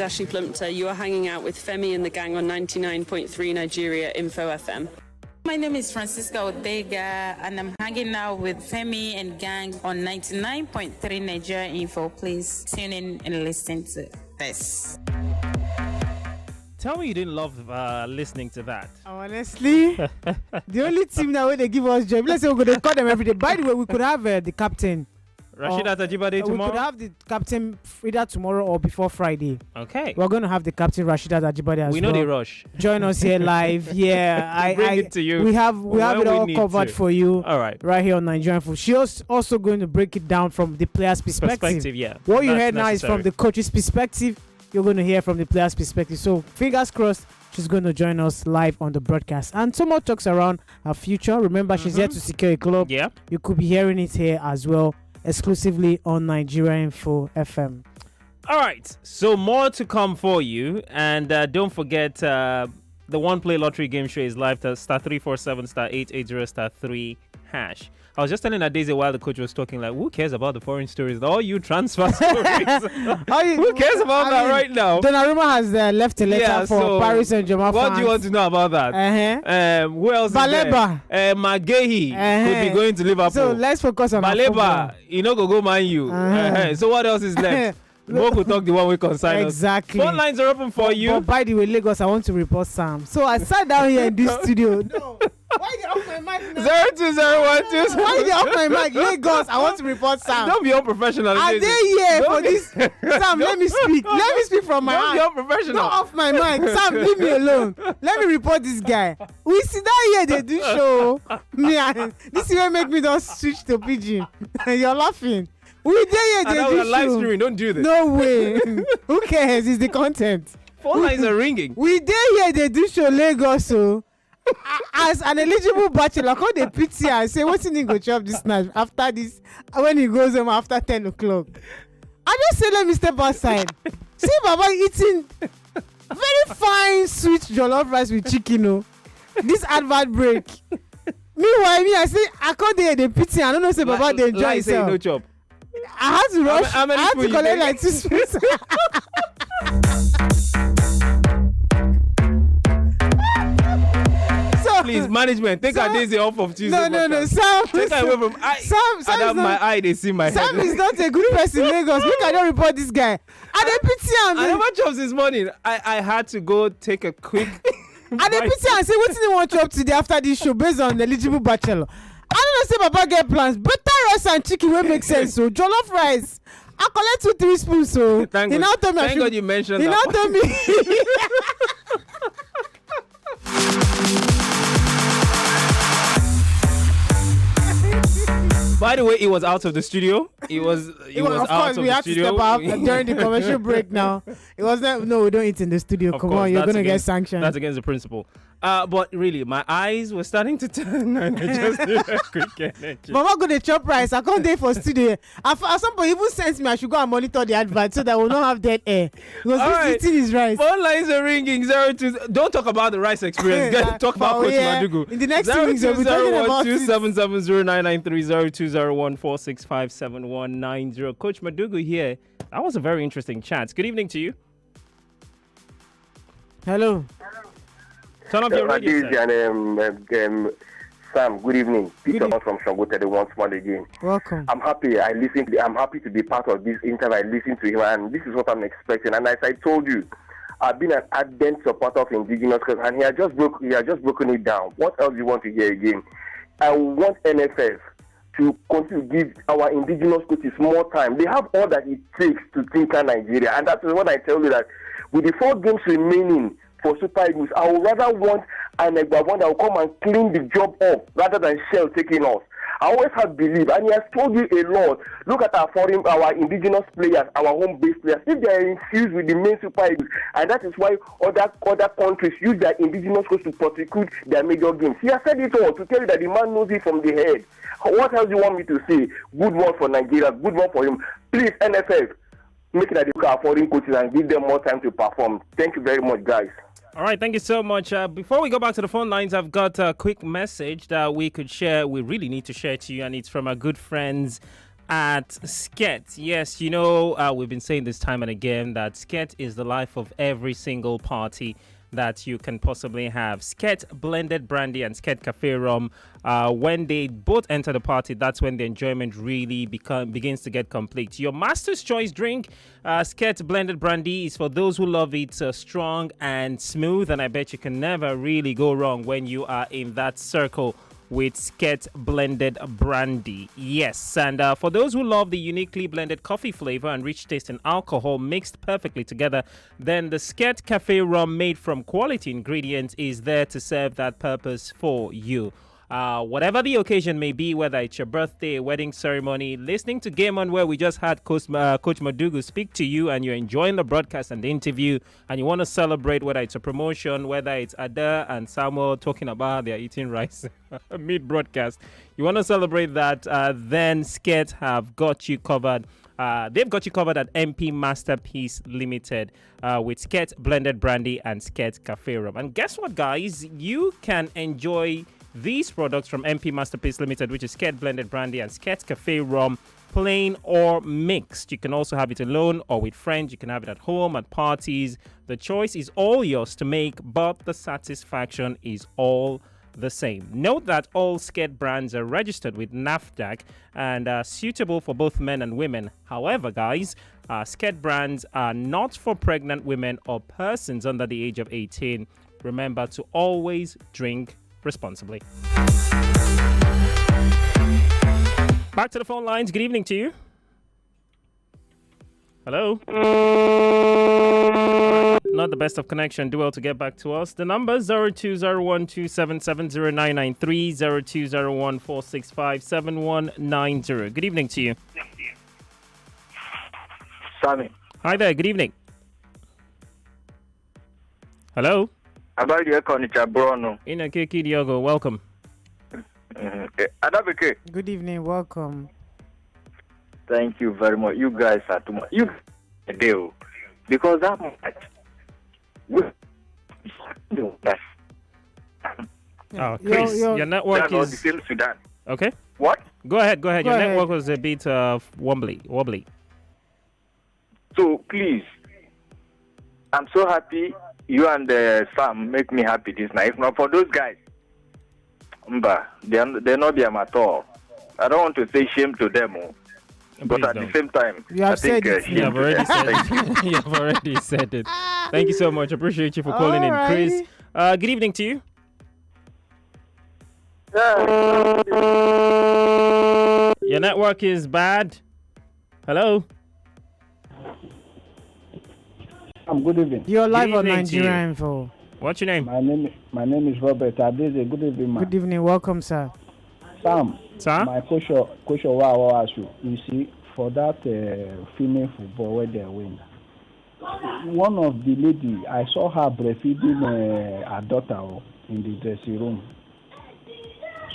Ashley Plumpter. You are hanging out with Femi and the Gang on 99.3 Nigeria Info FM. My name is Francisca Odega, and I'm hanging out with Femi and Gang on 99.3 Nigeria Info. Please tune in and listen to this. Tell me you didn't love listening to that. Honestly, the only team now where they give us joy. Let's say we're going to call them every day. By the way, we could have the captain. Rashida Tajibade tomorrow? We could have the captain either tomorrow or before Friday. Okay. We're going to have the captain Rashida Tajibade as well. We know the rush. Join us here live. Yeah. Bring it to you. We have it all covered for you. All right. Right here on Nigerian Food. She's also going to break it down from the player's perspective. Yeah. What you heard now is from the coach's perspective. You're going to hear from the player's perspective. So fingers crossed. She's going to join us live on the broadcast. And some more talks around her future. Remember, she's here to secure a club. Yeah. You could be hearing it here as well, exclusively on Nigeria Info FM. All right, so more to come for you, and don't forget the One Play Lottery Game Show is live to *347 *880 *3#. I was just telling Adeze while the coach was talking, like, who cares about the foreign stories? All you transfer stories. Who cares about that right now? Donnarumma has left a letter for Paris Saint-Germain What do you want to know about that? Who else Baleba. is there? Maguire could be going to Liverpool. So let's focus on Baleba, you know, go Man U. So what else is left? More could talk the one we consign exactly. Phone lines are open for you. But by the way, Lagos, I want to report Sam. So I sat down here in this studio. No. Why you off my mic now? 0201 Why you off my mic? Lagos, I want to report Sam. Don't be unprofessional. Are they here for this? Sam, let me speak. Let me speak from my Don't be heart. unprofessional. Not off my mic. Sam, leave me alone. Let me report this guy. We sit down here, they do show. Me and this will make me just switch to pidgin. You're laughing. We there here, they do show. Live streaming. Don't do this. No way. Who cares? It's the content. Phone lines are ringing. We there here, they do show Lagos. So as an eligible bachelor, call the pity and say what's in go chop this night after this when he goes home after 10 o'clock. I just say let me step outside. See Baba eating very fine sweet jollof rice with chicken. Oh, this advert break. Meanwhile, me I say I call the pity. I don't know say Baba they enjoy himself. No chop. I had to rush. How many I had to collect like 2 spoons. Please, management, take a days off of Tuesday. No. Sam, take her away from Sam I have my eye. They see my head. Sam is not a good person in Lagos. We cannot report this guy. I dey pity him. I never chopped this morning. I had to go take a quick. I dey pity and say wetin they want to chop today after this show based on eligible bachelor. I don't know say Baba get plans. Better rice and chicken will make sense. So jollof rice. I collect 2-3 spoons. So Thank God you mentioned he that. He now told me. By the way, he was out of the studio. He was Of out course, of we the had studio. to step out during the commercial break now. It was not, no, we don't eat in the studio. Of Come course, on, you're that's going to get against- sanctioned. That's against the principle. But really, my eyes were starting to turn. And I just need a quick energy. Mama go to chop rice. I can't there for studio. At some point, even sends me I should go and monitor the advert so that we'll not have dead air. Because All this right. eating is rice. Phone lines are ringing. 02. Don't talk about the rice experience. Talk about Coach Madugu. In the next 2 weeks, we'll be talking about it. 27709930201465719. Coach Madugu here. That was a very interesting chat. Good evening to you. Hello. Turn off your radio set. And Sam, good evening. Peter from Shangote once more again. Welcome. I'm happy. I'm happy to be part of this interview. I listened to him, and this is what I'm expecting. And as I told you, I've been an ardent supporter of indigenous coaches, and he has just broken it down. What else do you want to hear again? I want NFF to continue to give our indigenous coaches more time. They have all that it takes to tinker Nigeria, and that is what I tell you that with the 4 games remaining for Super Eagles, I would rather want an Egbavon that will come and clean the job up rather than Shell taking us. I always have belief, and he has told you a lot. Look at our indigenous players, our home-based players. If they are infused with the main Super Eagles, and that is why other countries use their indigenous coach to prosecute their major games. He has said it all to tell you that the man knows it from the head. What else do you want me to say? Good one for Nigeria, good one for him. Please, NFF, make it that they look at our foreign coaches and give them more time to perform. Thank you very much, guys. All right, thank you so much. Before we go back to the phone lines, I've got a quick message that we could share. We really need to share to you, and it's from our good friends at Sket. Yes, you know, we've been saying this time and again that Sket is the life of every single party that you can possibly have. Sket blended brandy and Sket cafe rum. When they both enter the party, that's when the enjoyment really begins to get complete. Your master's choice drink, Sket blended brandy, is for those who love it strong and smooth, and I bet you can never really go wrong when you are in that circle with Sket blended brandy. Yes, and for those who love the uniquely blended coffee flavor and rich taste in alcohol mixed perfectly together, then the Sket Cafe rum made from quality ingredients is there to serve that purpose for you. Whatever the occasion may be, whether it's your birthday, wedding ceremony, listening to Game On, where we just had Coach Madugu speak to you and you're enjoying the broadcast and the interview, and you want to celebrate, whether it's a promotion, whether it's Ada and Samuel talking about they're eating rice mid-broadcast, you want to celebrate that, then Sket have got you covered. They've got you covered at MP Masterpiece Limited with Sket Blended Brandy and Sket Cafe Rum. And guess what, guys? You can enjoy these products from MP Masterpiece Limited, which is Sket Blended Brandy and Sket Cafe Rum, plain or mixed. You can also have it alone or with friends. You can have it at home, at parties. The choice is all yours to make, but the satisfaction is all the same. Note that all Sket brands are registered with NAFDAC and are suitable for both men and women. However, guys, Sket brands are not for pregnant women or persons under the age of 18. Remember to always drink responsibly. Back to the phone lines. Good evening to you. Hello. Not the best of connection. Do well to get back to us. The number 020127709993, 0201465790. Good evening to you. Sammy. Hi there. Good evening. Hello. About your Konicha Bruno. Inakeki Diogo. Welcome. Adabeke. Good evening. Welcome. Thank you very much. You guys are too much. You deal because that much. Oh, Chris, your network is the same Sudan. Okay. What? Go ahead. Your ahead. network was a bit wobbly. So please, I'm so happy you and Sam make me happy this night. If not for those guys, they're not them at all. I don't want to say shame to them, but at the same time, You have I think said it. shame You have to already them. said Thank you. it. You have already said it. Thank you so much. Appreciate you for calling in, Chris. Good evening to you. Your network is bad. Hello. Good evening. You're live Good on evening to you. Nigeria Info. What's your name? My name is Robert Adeze. Good evening, man. Good evening. Welcome, sir. Sam. Sir? My coach will ask you. You see, for that female football where they win, one of the lady, I saw her breastfeeding her daughter in the dressing room.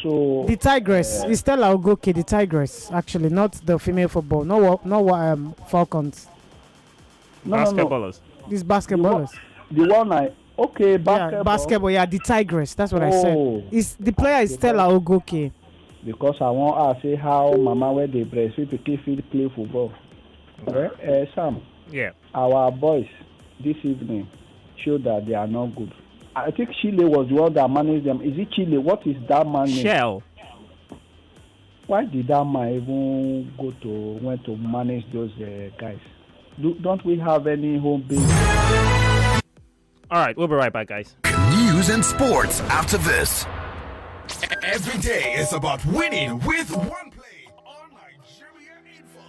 So The Tigress. It's Stella Ogoke, the Tigress, actually, not the female football. No Falcons. Basketballers. These basketballers. The one basketball. Yeah, basketball. Yeah, the Tigress. That's what I said. It's the player is Stella Ogoke. Because I want to say how Mama where they breastfeed people play football. Sam. Yeah. Our boys this evening showed that they are not good. I think Chile was the one that managed them. Is it Chile? What is that man name? Shell. Why did that man even went to manage those guys? Don't we have any home base? All right, we'll be right back, guys. News and sports after this. Every day is about winning with one play on Nigeria Info.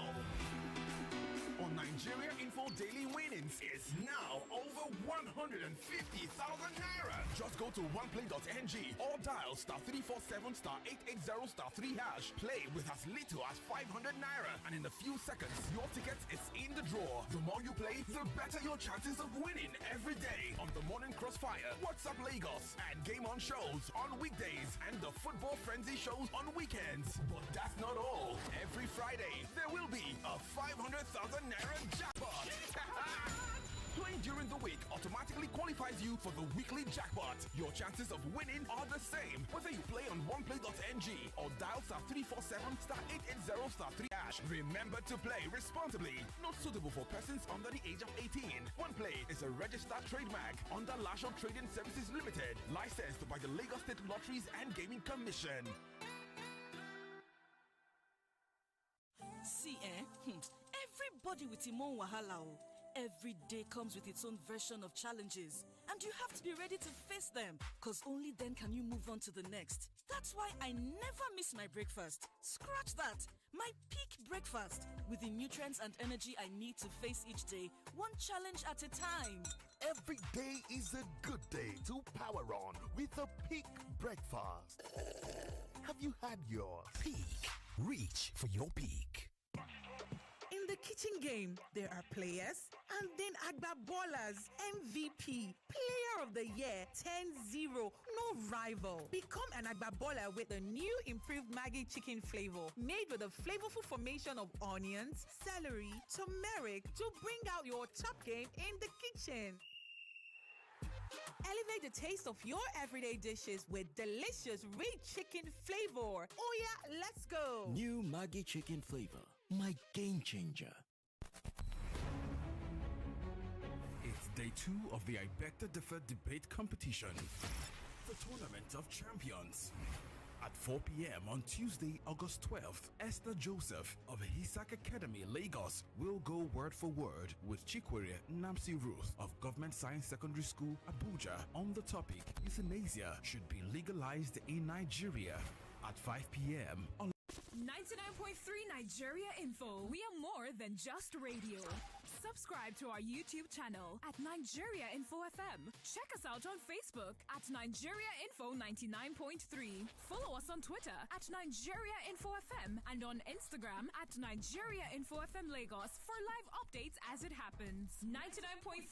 On Nigeria Info Daily Winnings is now over 150,000 naira. Just go to oneplay.ng or dial *347*880*3#. Play with as little as 500 naira, and in a few seconds, your ticket is in the draw. The more you play, the better your chances of winning every day on the Morning Crossfire, WhatsApp Lagos, and Game On shows on weekdays, and the Football Frenzy shows on weekends. But that's not all. Every Friday, there will be a 500,000 naira jackpot. Playing during the week automatically qualifies you for the weekly jackpot. Your chances of winning are the same whether you play on oneplay.ng or dial *347*880*3#. Remember to play responsibly. Not suitable for persons under the age of 18. OnePlay is a registered trademark under Lasho Trading Services Limited, licensed by the Lagos State Lotteries and Gaming Commission. See, everybody with him own wahala. Every day comes with its own version of challenges, and you have to be ready to face them, because only then can you move on to the next. That's why I never miss my breakfast. Scratch that. My peak breakfast, with the nutrients and energy I need to face each day, one challenge at a time. Every day is a good day to power on with a peak breakfast. Have you had your peak? Reach for your peak. In the kitchen game, there are players and then Agba Ballers, MVP, Player of the Year, 10-0, no rival. Become an Agba Baller with a new improved Maggi chicken flavor, made with a flavorful formation of onions, celery, turmeric to bring out your top game in the kitchen. Elevate the taste of your everyday dishes with delicious rich chicken flavor. Oh yeah, let's go. New Maggi chicken flavor, my game changer. It's day 2 of the I Beg to Differ debate competition. The Tournament of Champions. At 4 p.m. on Tuesday, August 12th, Esther Joseph of Hisak Academy, Lagos, will go word for word with Chikwere Namsi Ruth of Government Science Secondary School, Abuja, on the topic euthanasia should be legalized in Nigeria. At 5 p.m. on 99.3 Nigeria Info. We are more than just radio. Subscribe to our YouTube channel at Nigeria Info FM. Check us out on Facebook at Nigeria Info 99.3. Follow us on Twitter at Nigeria Info FM and on Instagram at Nigeria Info FM Lagos for live updates as it happens. 99.3